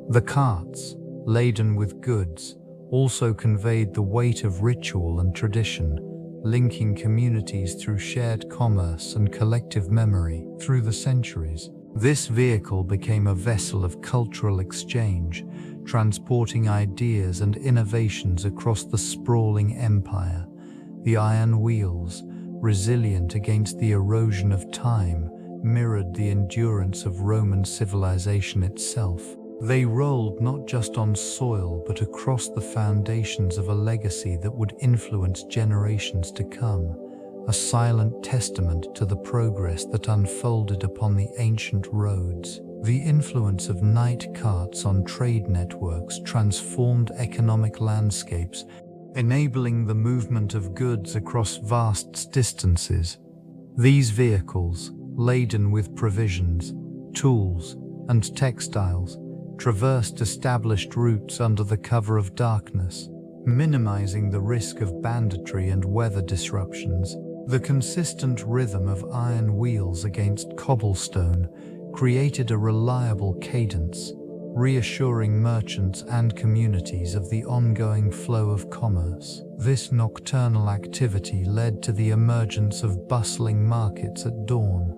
The carts, laden with goods, also conveyed the weight of ritual and tradition, linking communities through shared commerce and collective memory. Through the centuries, this vehicle became a vessel of cultural exchange, transporting ideas and innovations across the sprawling empire. The iron wheels, resilient against the erosion of time, mirrored the endurance of Roman civilization itself. They rolled not just on soil but across the foundations of a legacy that would influence generations to come, a silent testament to the progress that unfolded upon the ancient roads. The influence of night carts on trade networks transformed economic landscapes, enabling the movement of goods across vast distances. These vehicles, laden with provisions, tools, and textiles, traversed established routes under the cover of darkness, minimizing the risk of banditry and weather disruptions. The consistent rhythm of iron wheels against cobblestone created a reliable cadence, reassuring merchants and communities of the ongoing flow of commerce. This nocturnal activity led to the emergence of bustling markets at dawn,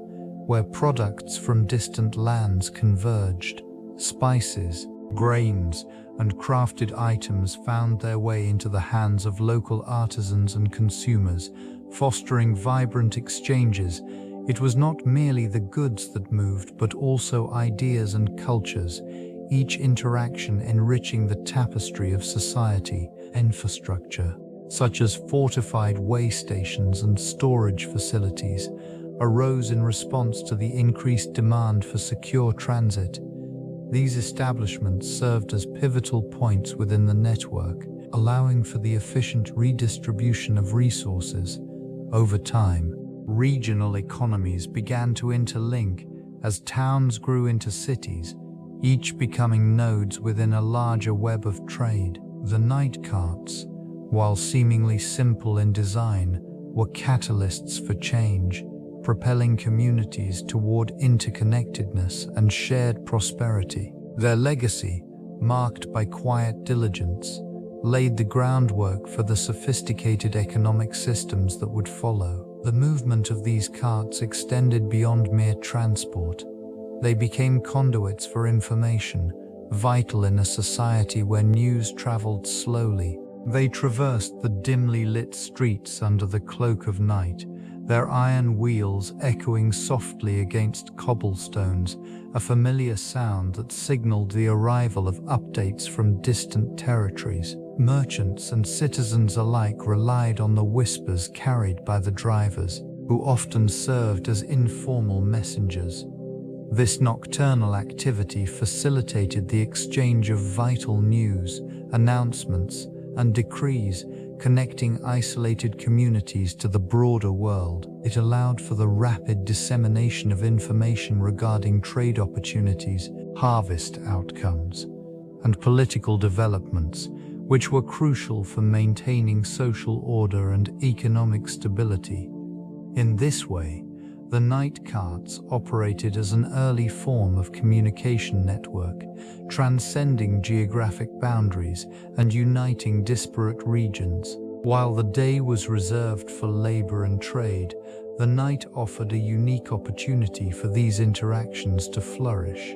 where products from distant lands converged. Spices, grains, and crafted items found their way into the hands of local artisans and consumers, fostering vibrant exchanges. It was not merely the goods that moved, but also ideas and cultures, each interaction enriching the tapestry of society. Infrastructure, such as fortified way stations and storage facilities, arose in response to the increased demand for secure transit. These establishments served as pivotal points within the network, allowing for the efficient redistribution of resources. Over time, regional economies began to interlink as towns grew into cities, each becoming nodes within a larger web of trade. The night carts, while seemingly simple in design, were catalysts for change, propelling communities toward interconnectedness and shared prosperity. Their legacy, marked by quiet diligence, laid the groundwork for the sophisticated economic systems that would follow. The movement of these carts extended beyond mere transport. They became conduits for information, vital in a society where news traveled slowly. They traversed the dimly lit streets under the cloak of night, their iron wheels echoing softly against cobblestones, a familiar sound that signaled the arrival of updates from distant territories. Merchants and citizens alike relied on the whispers carried by the drivers, who often served as informal messengers. This nocturnal activity facilitated the exchange of vital news, announcements, and decrees, connecting isolated communities to the broader world. It allowed for the rapid dissemination of information regarding trade opportunities, harvest outcomes, and political developments, which were crucial for maintaining social order and economic stability. In this way, the night carts operated as an early form of communication network, transcending geographic boundaries and uniting disparate regions. While the day was reserved for labor and trade, the night offered a unique opportunity for these interactions to flourish.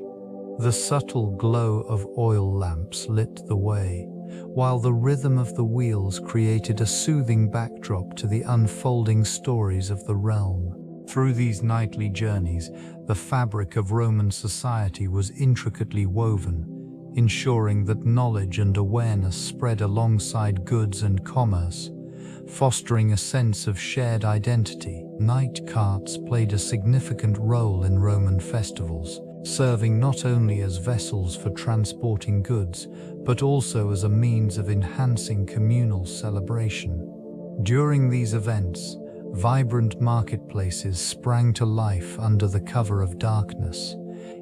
The subtle glow of oil lamps lit the way, while the rhythm of the wheels created a soothing backdrop to the unfolding stories of the realm. Through these nightly journeys, the fabric of Roman society was intricately woven, ensuring that knowledge and awareness spread alongside goods and commerce, fostering a sense of shared identity. Night carts played a significant role in Roman festivals, serving not only as vessels for transporting goods, but also as a means of enhancing communal celebration. During these events, vibrant marketplaces sprang to life under the cover of darkness,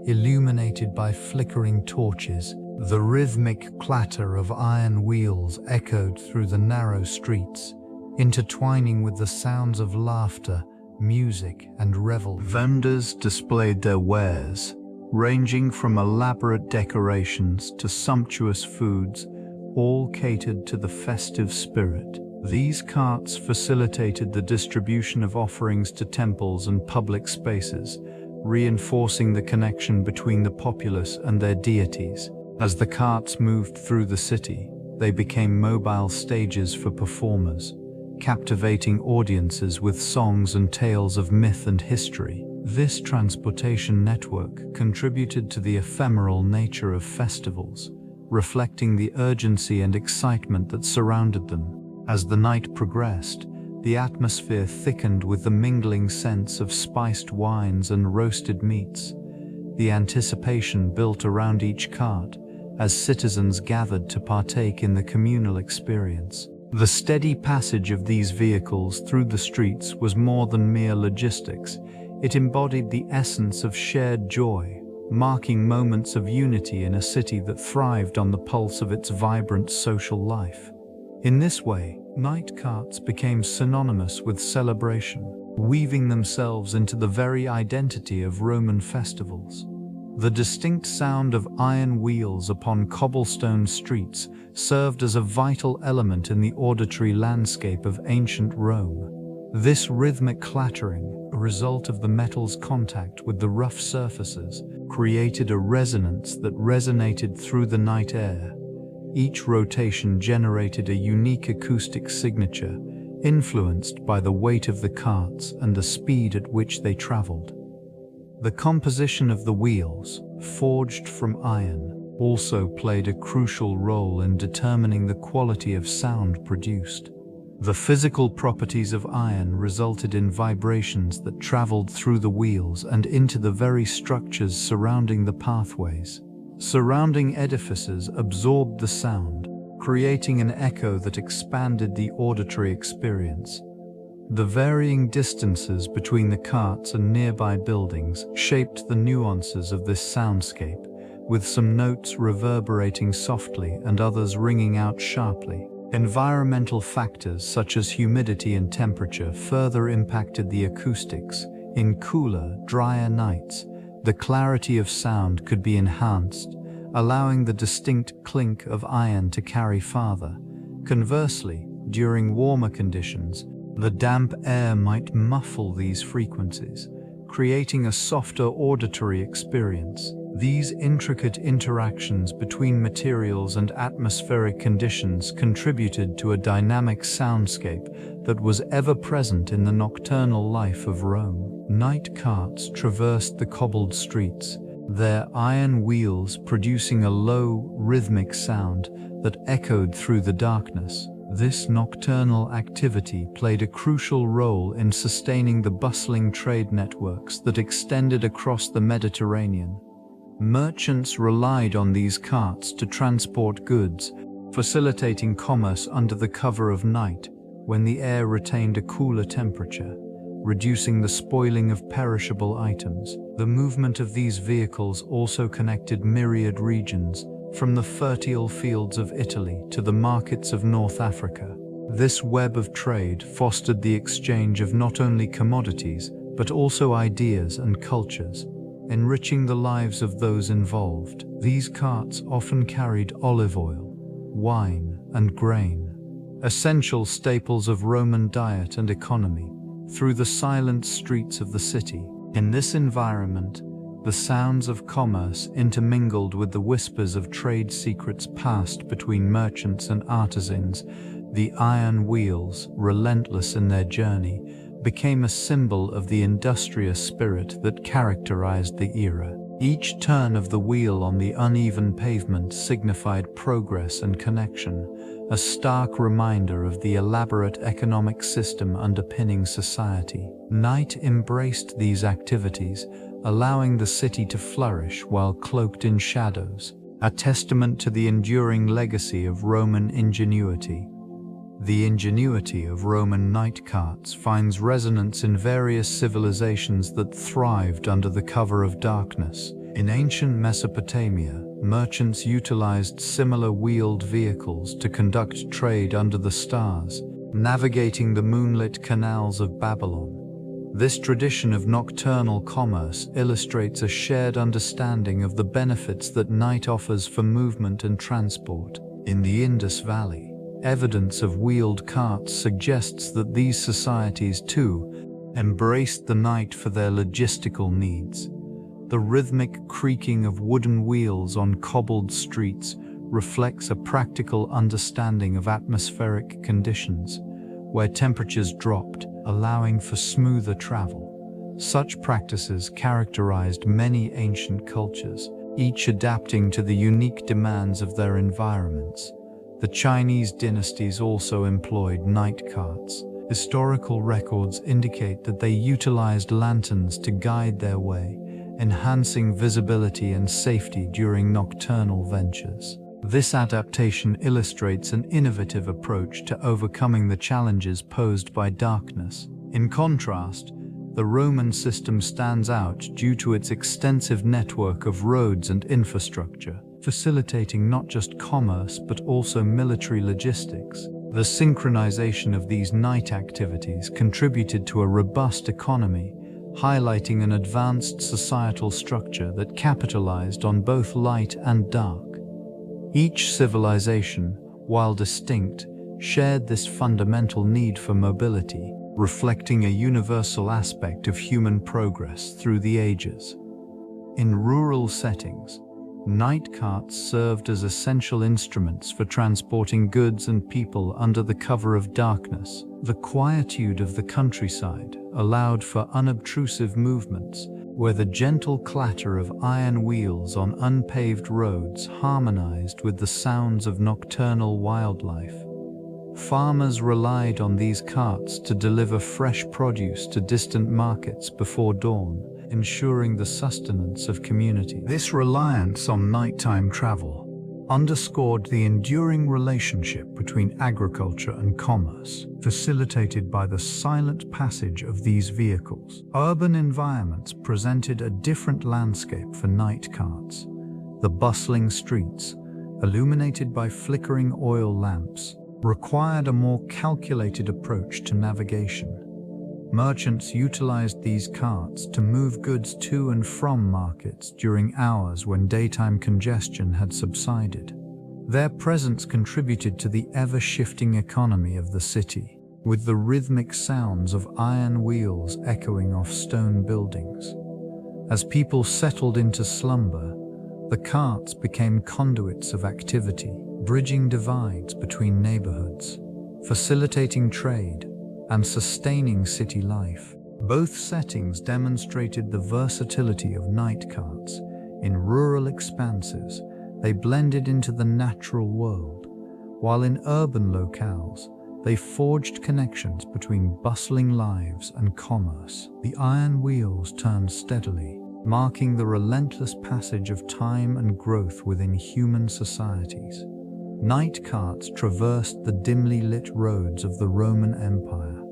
illuminated by flickering torches. The rhythmic clatter of iron wheels echoed through the narrow streets, intertwining with the sounds of laughter, music, and revel. Vendors displayed their wares, ranging from elaborate decorations to sumptuous foods, all catered to the festive spirit. These carts facilitated the distribution of offerings to temples and public spaces, reinforcing the connection between the populace and their deities. As the carts moved through the city, they became mobile stages for performers, captivating audiences with songs and tales of myth and history. This transportation network contributed to the ephemeral nature of festivals, reflecting the urgency and excitement that surrounded them. As the night progressed, the atmosphere thickened with the mingling scents of spiced wines and roasted meats. The anticipation built around each cart as citizens gathered to partake in the communal experience. The steady passage of these vehicles through the streets was more than mere logistics. It embodied the essence of shared joy, marking moments of unity in a city that thrived on the pulse of its vibrant social life. In this way, night carts became synonymous with celebration, weaving themselves into the very identity of Roman festivals. The distinct sound of iron wheels upon cobblestone streets served as a vital element in the auditory landscape of ancient Rome. This rhythmic clattering, a result of the metal's contact with the rough surfaces, created a resonance that resonated through the night air. Each rotation generated a unique acoustic signature, influenced by the weight of the carts and the speed at which they traveled. The composition of the wheels, forged from iron, also played a crucial role in determining the quality of sound produced. The physical properties of iron resulted in vibrations that traveled through the wheels and into the very structures surrounding the pathways. Surrounding edifices absorbed the sound, creating an echo that expanded the auditory experience. The varying distances between the carts and nearby buildings shaped the nuances of this soundscape, with some notes reverberating softly and others ringing out sharply. Environmental factors such as humidity and temperature further impacted the acoustics. In cooler, drier nights, the clarity of sound could be enhanced, allowing the distinct clink of iron to carry farther. Conversely, during warmer conditions, the damp air might muffle these frequencies, creating a softer auditory experience. These intricate interactions between materials and atmospheric conditions contributed to a dynamic soundscape that was ever present in the nocturnal life of Rome. Night carts traversed the cobbled streets, their iron wheels producing a low, rhythmic sound that echoed through the darkness. This nocturnal activity played a crucial role in sustaining the bustling trade networks that extended across the Mediterranean. Merchants relied on these carts to transport goods, facilitating commerce under the cover of night when the air retained a cooler temperature, reducing the spoiling of perishable items. The movement of these vehicles also connected myriad regions, from the fertile fields of Italy to the markets of North Africa. This web of trade fostered the exchange of not only commodities, but also ideas and cultures, enriching the lives of those involved. These carts often carried olive oil, wine, and grain, essential staples of Roman diet and economy, through the silent streets of the city. In this environment, the sounds of commerce intermingled with the whispers of trade secrets passed between merchants and artisans. The iron wheels, relentless in their journey, became a symbol of the industrious spirit that characterized the era. Each turn of the wheel on the uneven pavement signified progress and connection, a stark reminder of the elaborate economic system underpinning society. Night embraced these activities, allowing the city to flourish while cloaked in shadows, a testament to the enduring legacy of Roman ingenuity. The ingenuity of Roman night carts finds resonance in various civilizations that thrived under the cover of darkness. In ancient Mesopotamia, merchants utilized similar wheeled vehicles to conduct trade under the stars, navigating the moonlit canals of Babylon. This tradition of nocturnal commerce illustrates a shared understanding of the benefits that night offers for movement and transport. In the Indus Valley, evidence of wheeled carts suggests that these societies, too, embraced the night for their logistical needs. The rhythmic creaking of wooden wheels on cobbled streets reflects a practical understanding of atmospheric conditions, where temperatures dropped, allowing for smoother travel. Such practices characterized many ancient cultures, each adapting to the unique demands of their environments. The Chinese dynasties also employed night carts. Historical records indicate that they utilized lanterns to guide their way, enhancing visibility and safety during nocturnal ventures. This adaptation illustrates an innovative approach to overcoming the challenges posed by darkness. In contrast, the Roman system stands out due to its extensive network of roads and infrastructure, facilitating not just commerce but also military logistics. The synchronization of these night activities contributed to a robust economy, highlighting an advanced societal structure that capitalized on both light and dark. Each civilization, while distinct, shared this fundamental need for mobility, reflecting a universal aspect of human progress through the ages. In rural settings, night carts served as essential instruments for transporting goods and people under the cover of darkness. The quietude of the countryside allowed for unobtrusive movements, where the gentle clatter of iron wheels on unpaved roads harmonized with the sounds of nocturnal wildlife. Farmers relied on these carts to deliver fresh produce to distant markets before dawn, ensuring the sustenance of community. This reliance on nighttime travel underscored the enduring relationship between agriculture and commerce, facilitated by the silent passage of these vehicles. Urban environments presented a different landscape for night carts. The bustling streets, illuminated by flickering oil lamps, required a more calculated approach to navigation. Merchants utilized these carts to move goods to and from markets during hours when daytime congestion had subsided. Their presence contributed to the ever-shifting economy of the city, with the rhythmic sounds of iron wheels echoing off stone buildings. As people settled into slumber, The carts became conduits of activity, bridging divides between neighborhoods, facilitating trade, and sustaining city life. Both settings demonstrated the versatility of night carts. In rural expanses, they blended into the natural world, while in urban locales, they forged connections between bustling lives and commerce. The iron wheels turned steadily, marking the relentless passage of time and growth within human societies. Night carts traversed the dimly lit roads of the Roman Empire,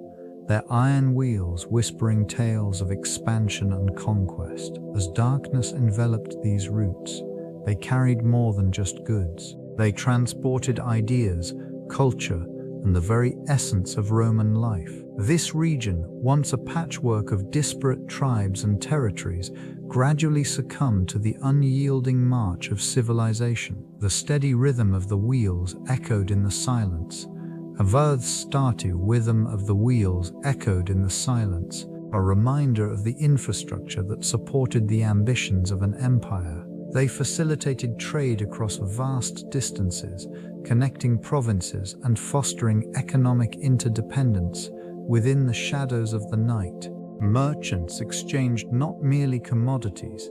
their iron wheels whispering tales of expansion and conquest. As darkness enveloped these routes, they carried more than just goods. They transported ideas, culture, and the very essence of Roman life. This region, once a patchwork of disparate tribes and territories, gradually succumbed to the unyielding march of civilization. The steady rhythm of the wheels echoed in the silence. Avadh's statu rhythm of the wheels echoed in the silence, a reminder of the infrastructure that supported the ambitions of an empire. They facilitated trade across vast distances, connecting provinces and fostering economic interdependence within the shadows of the night. Merchants exchanged not merely commodities,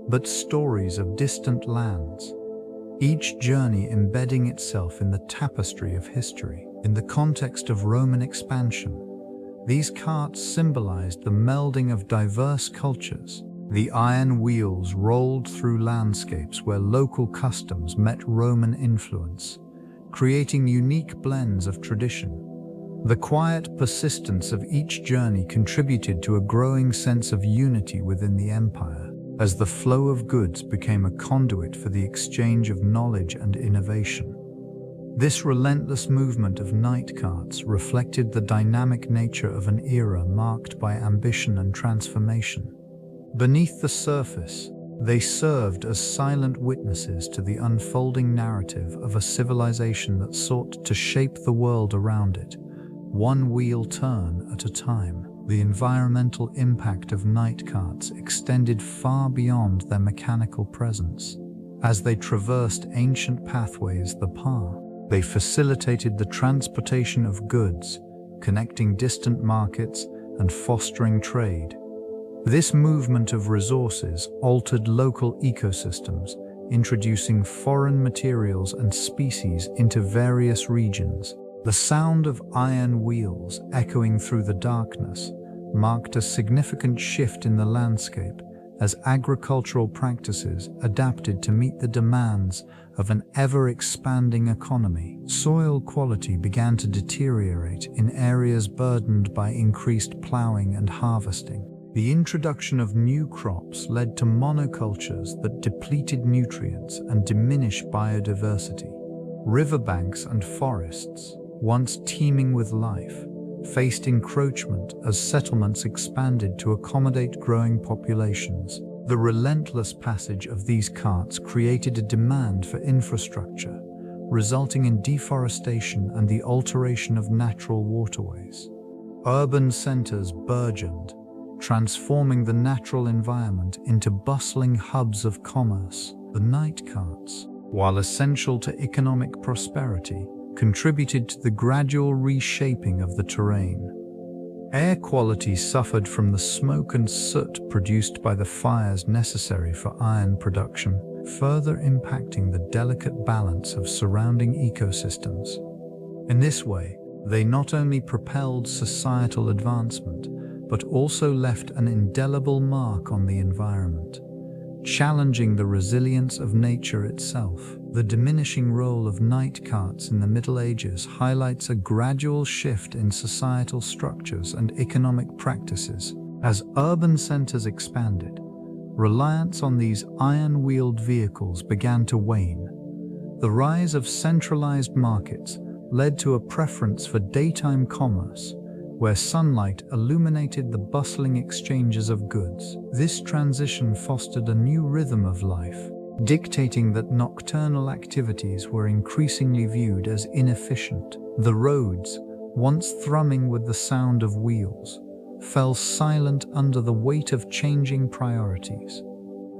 but stories of distant lands, each journey embedding itself in the tapestry of history. In the context of Roman expansion, these carts symbolized the melding of diverse cultures. The iron wheels rolled through landscapes where local customs met Roman influence, creating unique blends of tradition. The quiet persistence of each journey contributed to a growing sense of unity within the empire, as the flow of goods became a conduit for the exchange of knowledge and innovation. This relentless movement of night carts reflected the dynamic nature of an era marked by ambition and transformation. Beneath the surface, they served as silent witnesses to the unfolding narrative of a civilization that sought to shape the world around it, one wheel turn at a time. The environmental impact of night carts extended far beyond their mechanical presence. As they traversed ancient pathways, they facilitated the transportation of goods, connecting distant markets and fostering trade. This movement of resources altered local ecosystems, introducing foreign materials and species into various regions. The sound of iron wheels echoing through the darkness marked a significant shift in the landscape as agricultural practices adapted to meet the demands of an ever-expanding economy. Soil quality began to deteriorate in areas burdened by increased plowing and harvesting. The introduction of new crops led to monocultures that depleted nutrients and diminished biodiversity. Riverbanks and forests, once teeming with life, faced encroachment as settlements expanded to accommodate growing populations. The relentless passage of these carts created a demand for infrastructure, resulting in deforestation and the alteration of natural waterways. Urban centers burgeoned, transforming the natural environment into bustling hubs of commerce. The night carts, while essential to economic prosperity, contributed to the gradual reshaping of the terrain. Air quality suffered from the smoke and soot produced by the fires necessary for iron production, further impacting the delicate balance of surrounding ecosystems. In this way, they not only propelled societal advancement, but also left an indelible mark on the environment, challenging the resilience of nature itself. The diminishing role of night carts in the Middle Ages highlights a gradual shift in societal structures and economic practices. As urban centers expanded, reliance on these iron-wheeled vehicles began to wane. The rise of centralized markets led to a preference for daytime commerce, where sunlight illuminated the bustling exchanges of goods. This transition fostered a new rhythm of life, dictating that nocturnal activities were increasingly viewed as inefficient. The roads, once thrumming with the sound of wheels, fell silent under the weight of changing priorities.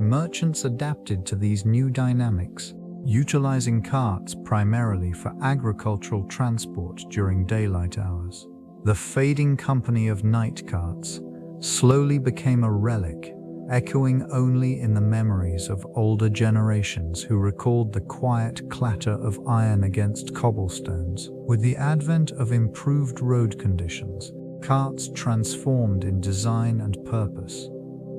merchants adapted to these new dynamics, utilizing carts primarily for agricultural transport during daylight hours. The fading company of night carts slowly became a relic, echoing only in the memories of older generations who recalled the quiet clatter of iron against cobblestones. With the advent of improved road conditions, carts transformed in design and purpose.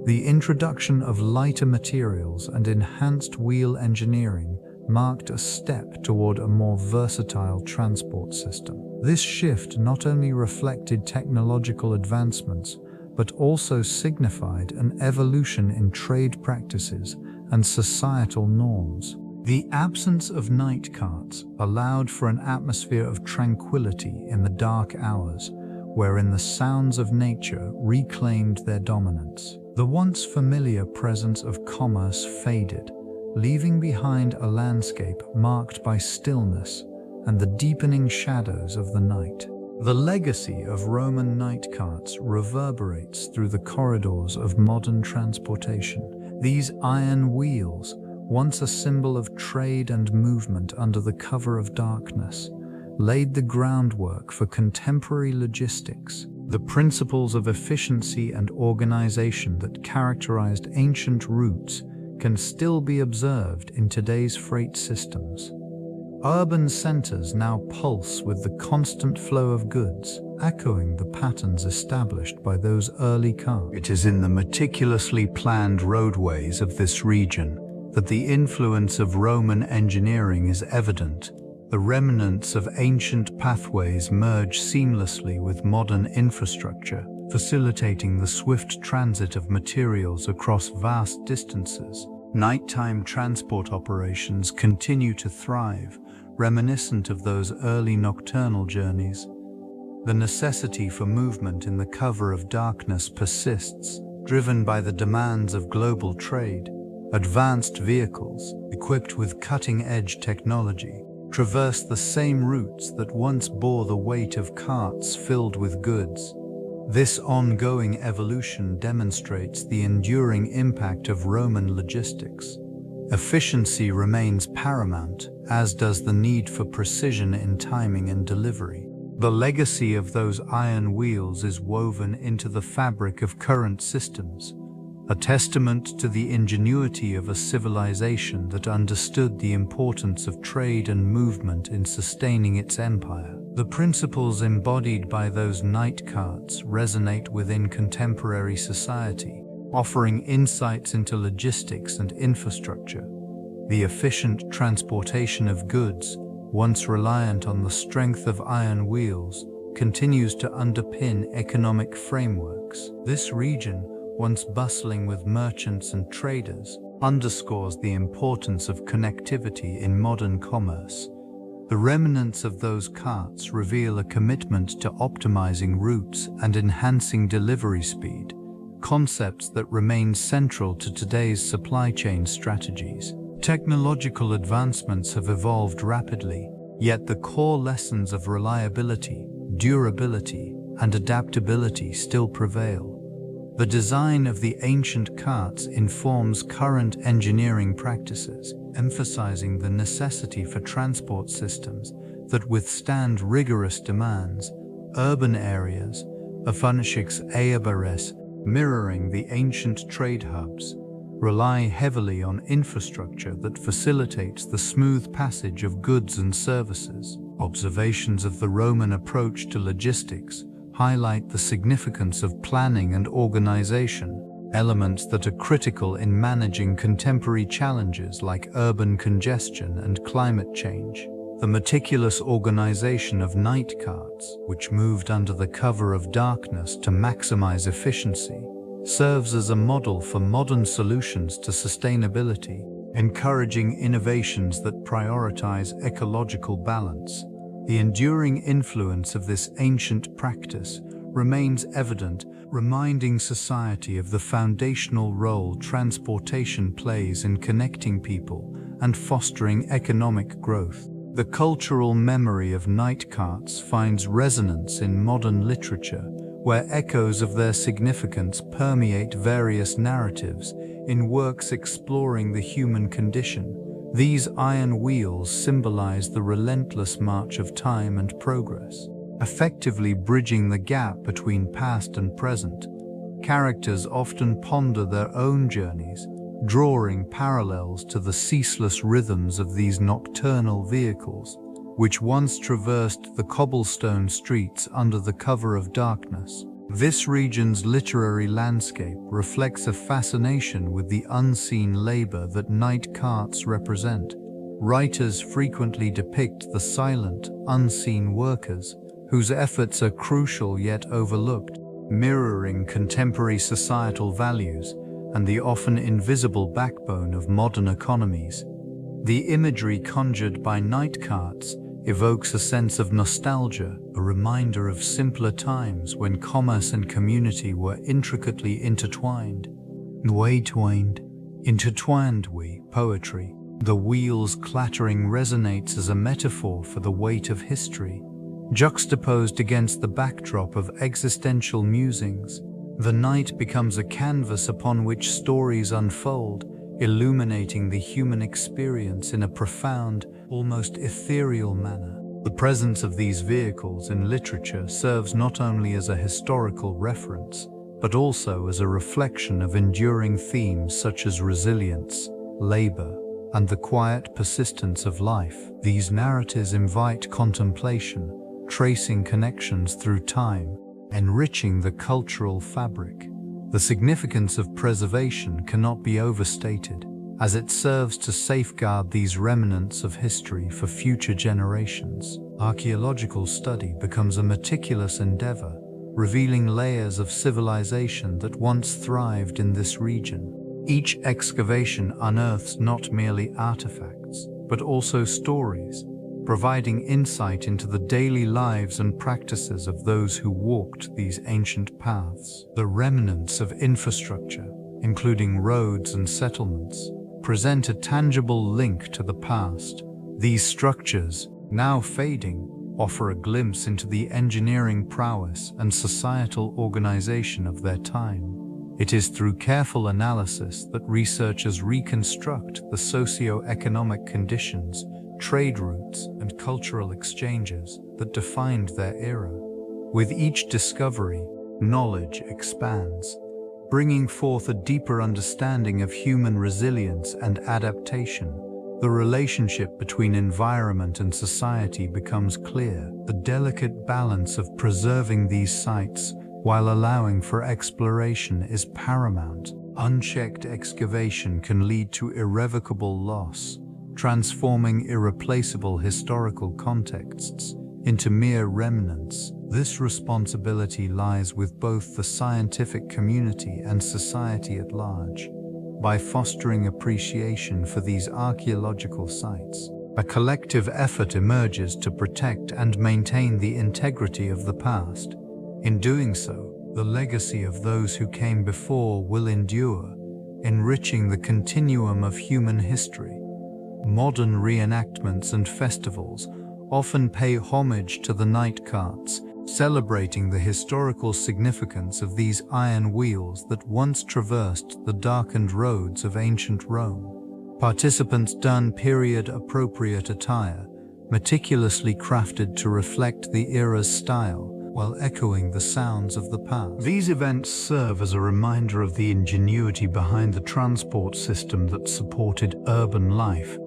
The introduction of lighter materials and enhanced wheel engineering marked a step toward a more versatile transport system. This shift not only reflected technological advancements, but also signified an evolution in trade practices and societal norms. The absence of night carts allowed for an atmosphere of tranquility in the dark hours, wherein the sounds of nature reclaimed their dominance. The once familiar presence of commerce faded, leaving behind a landscape marked by stillness and the deepening shadows of the night. The legacy of Roman night carts reverberates through the corridors of modern transportation. These iron wheels, once a symbol of trade and movement under the cover of darkness, laid the groundwork for contemporary logistics. The principles of efficiency and organization that characterized ancient routes can still be observed in today's freight systems. Urban centers now pulse with the constant flow of goods, echoing the patterns established by those early carts. It is in the meticulously planned roadways of this region that the influence of Roman engineering is evident. The remnants of ancient pathways merge seamlessly with modern infrastructure, facilitating the swift transit of materials across vast distances. Nighttime transport operations continue to thrive, reminiscent of those early nocturnal journeys. The necessity for movement in the cover of darkness persists, driven by the demands of global trade. Advanced vehicles, equipped with cutting-edge technology, traverse the same routes that once bore the weight of carts filled with goods. This ongoing evolution demonstrates the enduring impact of Roman logistics. Efficiency remains paramount, as does the need for precision in timing and delivery. The legacy of those iron wheels is woven into the fabric of current systems, a testament to the ingenuity of a civilization that understood the importance of trade and movement in sustaining its empire. The principles embodied by those night carts resonate within contemporary society, offering insights into logistics and infrastructure. The efficient transportation of goods, once reliant on the strength of iron wheels, continues to underpin economic frameworks. This region, once bustling with merchants and traders, underscores the importance of connectivity in modern commerce. The remnants of those carts reveal a commitment to optimizing routes and enhancing delivery speed, concepts that remain central to today's supply chain strategies. Technological advancements have evolved rapidly, yet the core lessons of reliability, durability, and adaptability still prevail. The design of the ancient carts informs current engineering practices, emphasizing the necessity for transport systems that withstand rigorous demands. Urban areas, Afunishix Ayabares, mirroring the ancient trade hubs, rely heavily on infrastructure that facilitates the smooth passage of goods and services. Observations of the Roman approach to logistics highlight the significance of planning and organization, elements that are critical in managing contemporary challenges like urban congestion and climate change. The meticulous organization of night carts, which moved under the cover of darkness to maximize efficiency, serves as a model for modern solutions to sustainability, encouraging innovations that prioritize ecological balance. The enduring influence of this ancient practice remains evident, reminding society of the foundational role transportation plays in connecting people and fostering economic growth. The cultural memory of night carts finds resonance in modern literature, where echoes of their significance permeate various narratives, in works exploring the human condition. These iron wheels symbolize the relentless march of time and progress, effectively bridging the gap between past and present. Characters often ponder their own journeys, drawing parallels to the ceaseless rhythms of these nocturnal vehicles, which once traversed the cobblestone streets under the cover of darkness. This region's literary landscape reflects a fascination with the unseen labor that night carts represent. Writers frequently depict the silent, unseen workers, whose efforts are crucial yet overlooked, mirroring contemporary societal values and the often invisible backbone of modern economies. The imagery conjured by night carts evokes a sense of nostalgia, a reminder of simpler times when commerce and community were intricately intertwined. Intertwined poetry. The wheels clattering resonates as a metaphor for the weight of history, juxtaposed against the backdrop of existential musings. The night becomes a canvas upon which stories unfold, illuminating the human experience in a profound, almost ethereal manner. The presence of these vehicles in literature serves not only as a historical reference, but also as a reflection of enduring themes such as resilience, labor, and the quiet persistence of life. These narratives invite contemplation, tracing connections through time, enriching the cultural fabric. The significance of preservation cannot be overstated, as it serves to safeguard these remnants of history for future generations. Archaeological study becomes a meticulous endeavor, revealing layers of civilization that once thrived in this region. Each excavation unearths not merely artifacts, but also stories, providing insight into the daily lives and practices of those who walked these ancient paths. The remnants of infrastructure, including roads and settlements, present a tangible link to the past. These structures, now fading, offer a glimpse into the engineering prowess and societal organization of their time. It is through careful analysis that researchers reconstruct the socio-economic conditions, trade routes, and cultural exchanges that defined their era. With each discovery, knowledge expands, bringing forth a deeper understanding of human resilience and adaptation. The relationship between environment and society becomes clear. The delicate balance of preserving these sites while allowing for exploration is paramount. Unchecked excavation can lead to irrevocable loss, transforming irreplaceable historical contexts into mere remnants. This responsibility lies with both the scientific community and society at large. By fostering appreciation for these archaeological sites, a collective effort emerges to protect and maintain the integrity of the past. In doing so, the legacy of those who came before will endure, enriching the continuum of human history. Modern reenactments and festivals often pay homage to the night carts, celebrating the historical significance of these iron wheels that once traversed the darkened roads of ancient Rome. Participants don period-appropriate attire, meticulously crafted to reflect the era's style, while echoing the sounds of the past. These events serve as a reminder of the ingenuity behind the transport system that supported urban life,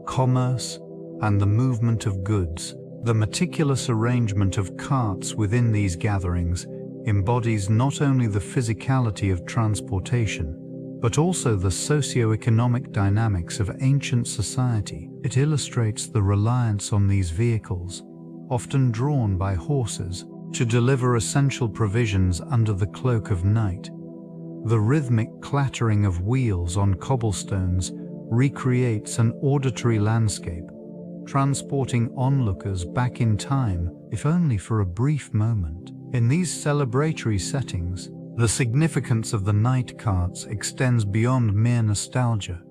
commerce, and the movement of goods. The meticulous arrangement of carts within these gatherings embodies not only the physicality of transportation, but also the socio-economic dynamics of ancient society. It illustrates the reliance on these vehicles, often drawn by horses, to deliver essential provisions under the cloak of night. The rhythmic clattering of wheels on cobblestones recreates an auditory landscape, transporting onlookers back in time, if only for a brief moment. In these celebratory settings, the significance of the night carts extends beyond mere nostalgia.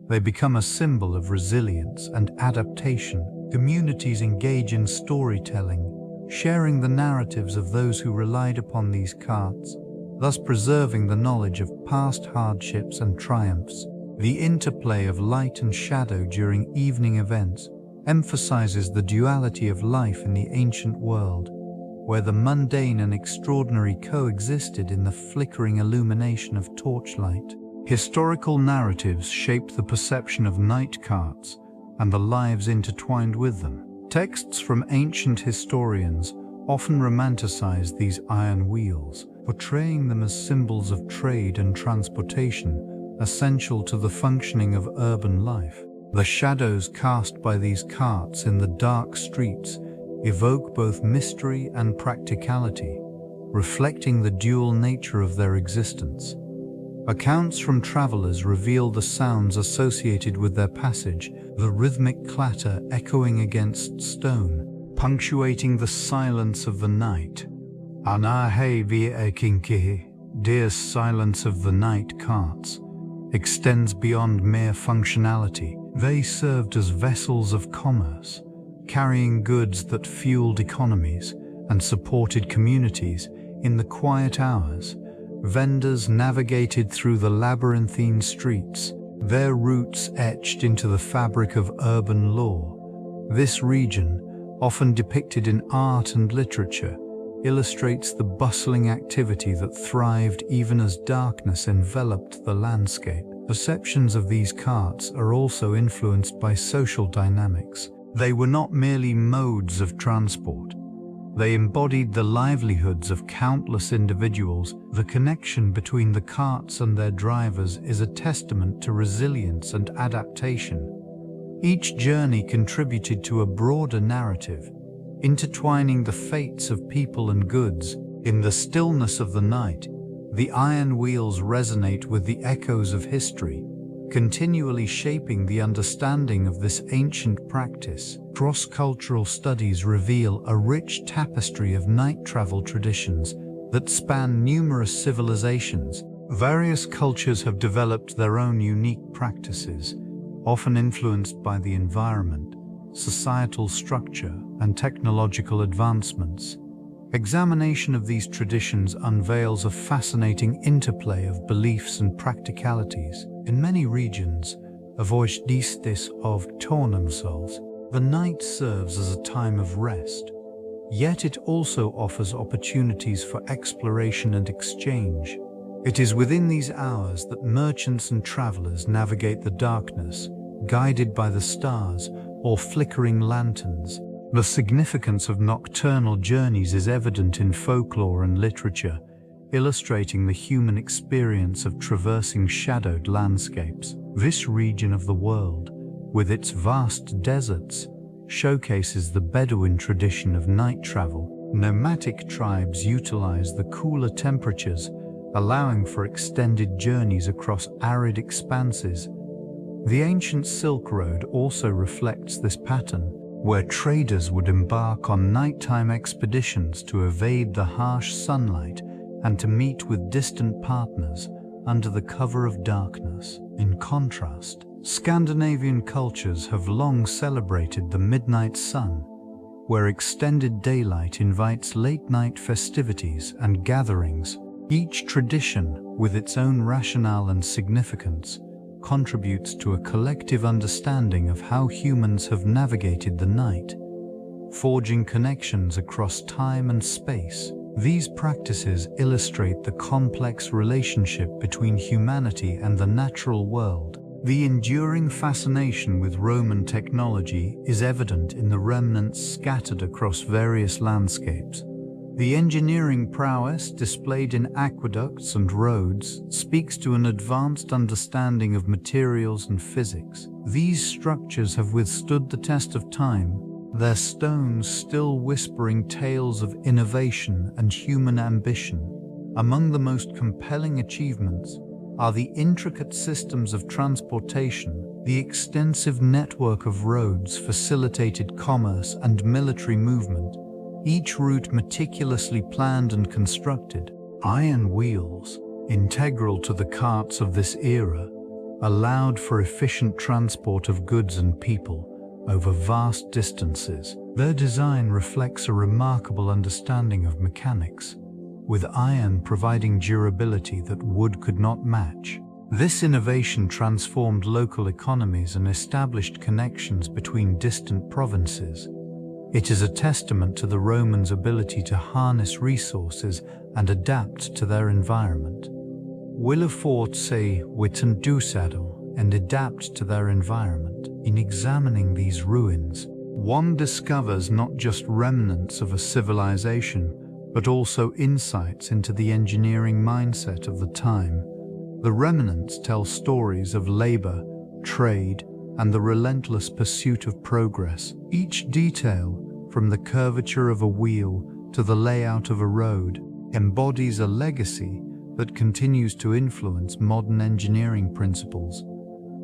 They become a symbol of resilience and adaptation. Communities engage in storytelling, sharing the narratives of those who relied upon these carts, thus preserving the knowledge of past hardships and triumphs. The interplay of light and shadow during evening events emphasizes the duality of life in the ancient world, where the mundane and extraordinary coexisted in the flickering illumination of torchlight. Historical narratives shaped the perception of night carts and the lives intertwined with them. Texts from ancient historians often romanticize these iron wheels, portraying them as symbols of trade and transportation, essential to the functioning of urban life. The shadows cast by these carts in the dark streets evoke both mystery and practicality, reflecting the dual nature of their existence. Accounts from travelers reveal the sounds associated with their passage, the rhythmic clatter echoing against stone, punctuating the silence of the night. Anahe via kinkihi, dear silence of the night carts, extends beyond mere functionality. They served as vessels of commerce, carrying goods that fueled economies and supported communities in the quiet hours. Vendors navigated through the labyrinthine streets, their roots etched into the fabric of urban lore. This region, often depicted in art and literature, illustrates the bustling activity that thrived even as darkness enveloped the landscape. Perceptions of these carts are also influenced by social dynamics. They were not merely modes of transport. They embodied the livelihoods of countless individuals. The connection between the carts and their drivers is a testament to resilience and adaptation. Each journey contributed to a broader narrative, intertwining the fates of people and goods. In the stillness of the night, the iron wheels resonate with the echoes of history, continually shaping the understanding of this ancient practice. Cross-cultural studies reveal a rich tapestry of night travel traditions that span numerous civilizations. Various cultures have developed their own unique practices, often influenced by the environment, societal structure, and technological advancements. Examination of these traditions unveils a fascinating interplay of beliefs and practicalities. In many regions, a voice distis of themselves, the night serves as a time of rest, yet it also offers opportunities for exploration and exchange. It is within these hours that merchants and travelers navigate the darkness, guided by the stars or flickering lanterns. The significance of nocturnal journeys is evident in folklore and literature, illustrating the human experience of traversing shadowed landscapes. This region of the world, with its vast deserts, showcases the Bedouin tradition of night travel. Nomadic tribes utilize the cooler temperatures, allowing for extended journeys across arid expanses. The ancient Silk Road also reflects this pattern, where traders would embark on nighttime expeditions to evade the harsh sunlight and to meet with distant partners under the cover of darkness. In contrast, Scandinavian cultures have long celebrated the midnight sun, where extended daylight invites late-night festivities and gatherings. Each tradition, with its own rationale and significance, contributes to a collective understanding of how humans have navigated the night, forging connections across time and space. These practices illustrate the complex relationship between humanity and the natural world. The enduring fascination with Roman technology is evident in the remnants scattered across various landscapes. The engineering prowess displayed in aqueducts and roads speaks to an advanced understanding of materials and physics. These structures have withstood the test of time, their stones still whispering tales of innovation and human ambition. Among the most compelling achievements are the intricate systems of transportation. The extensive network of roads facilitated commerce and military movement, each route meticulously planned and constructed. Iron wheels, integral to the carts of this era, allowed for efficient transport of goods and people over vast distances. Their design reflects a remarkable understanding of mechanics, with iron providing durability that wood could not match. This innovation transformed local economies and established connections between distant provinces. It is a testament to the Romans' ability to harness resources and adapt to their environment. Willefort se witendusado and adapt to their environment. In examining these ruins, one discovers not just remnants of a civilization, but also insights into the engineering mindset of the time. The remnants tell stories of labor, trade, and the relentless pursuit of progress. Each detail, from the curvature of a wheel to the layout of a road, embodies a legacy that continues to influence modern engineering principles.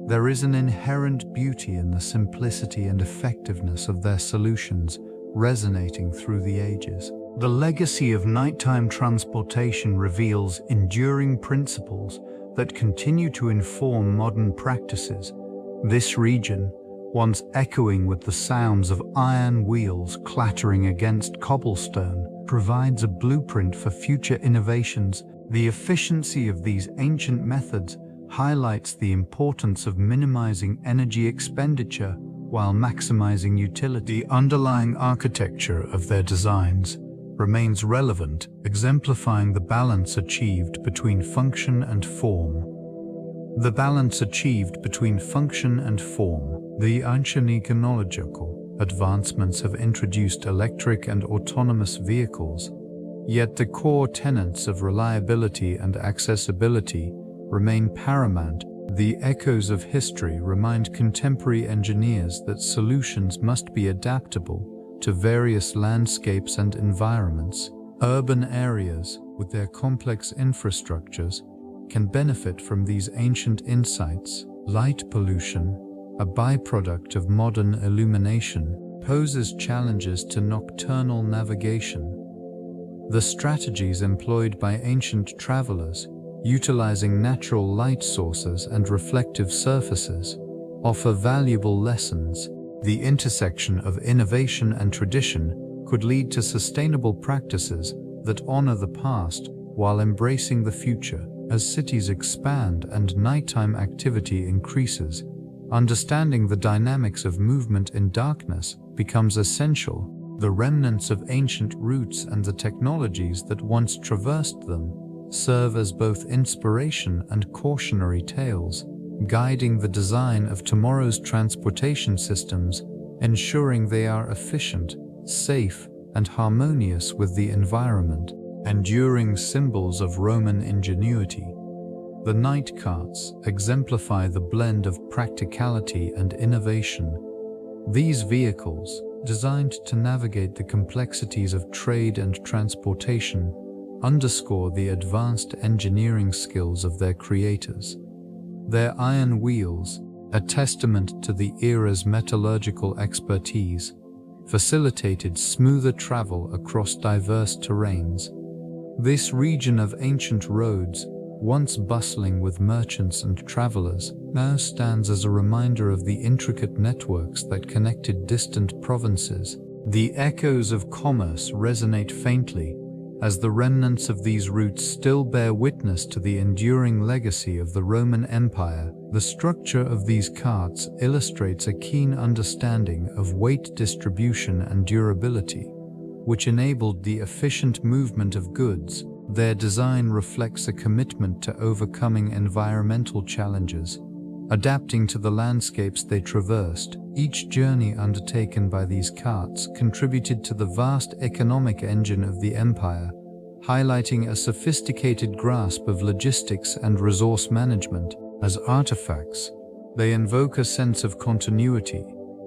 There is an inherent beauty in the simplicity and effectiveness of their solutions, resonating through the ages. The legacy of nighttime transportation reveals enduring principles that continue to inform modern practices. This region, once echoing with the sounds of iron wheels clattering against cobblestone, provides a blueprint for future innovations. The efficiency of these ancient methods highlights the importance of minimizing energy expenditure while maximizing utility. The underlying architecture of their designs remains relevant, exemplifying the balance achieved between function and form. The balance achieved between function and form. The ancient technological advancements have introduced electric and autonomous vehicles, yet the core tenets of reliability and accessibility remain paramount. The echoes of history remind contemporary engineers that solutions must be adaptable to various landscapes and environments. Urban areas, with their complex infrastructures, can benefit from these ancient insights. Light pollution, a byproduct of modern illumination, poses challenges to nocturnal navigation. The strategies employed by ancient travelers, utilizing natural light sources and reflective surfaces, offer valuable lessons. The intersection of innovation and tradition could lead to sustainable practices that honor the past while embracing the future. As cities expand and nighttime activity increases, understanding the dynamics of movement in darkness becomes essential. The remnants of ancient routes and the technologies that once traversed them serve as both inspiration and cautionary tales, guiding the design of tomorrow's transportation systems, ensuring they are efficient, safe, and harmonious with the environment. Enduring symbols of Roman ingenuity, the night carts exemplify the blend of practicality and innovation. These vehicles, designed to navigate the complexities of trade and transportation, underscore the advanced engineering skills of their creators. Their iron wheels, a testament to the era's metallurgical expertise, facilitated smoother travel across diverse terrains. This region of ancient roads, once bustling with merchants and travelers, now stands as a reminder of the intricate networks that connected distant provinces. The echoes of commerce resonate faintly, as the remnants of these routes still bear witness to the enduring legacy of the Roman Empire. The structure of these carts illustrates a keen understanding of weight distribution and durability, which enabled the efficient movement of goods. Their design reflects a commitment to overcoming environmental challenges, adapting to the landscapes they traversed. Each journey undertaken by these carts contributed to the vast economic engine of the empire, highlighting a sophisticated grasp of logistics and resource management. As artifacts, they invoke a sense of continuity,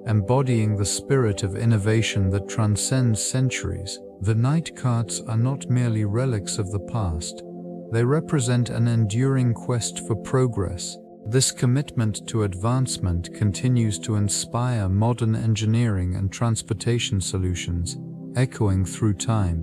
embodying the spirit of innovation that transcends centuries. The night carts are not merely relics of the past, they represent an enduring quest for progress. This commitment to advancement continues to inspire modern engineering and transportation solutions, echoing through time.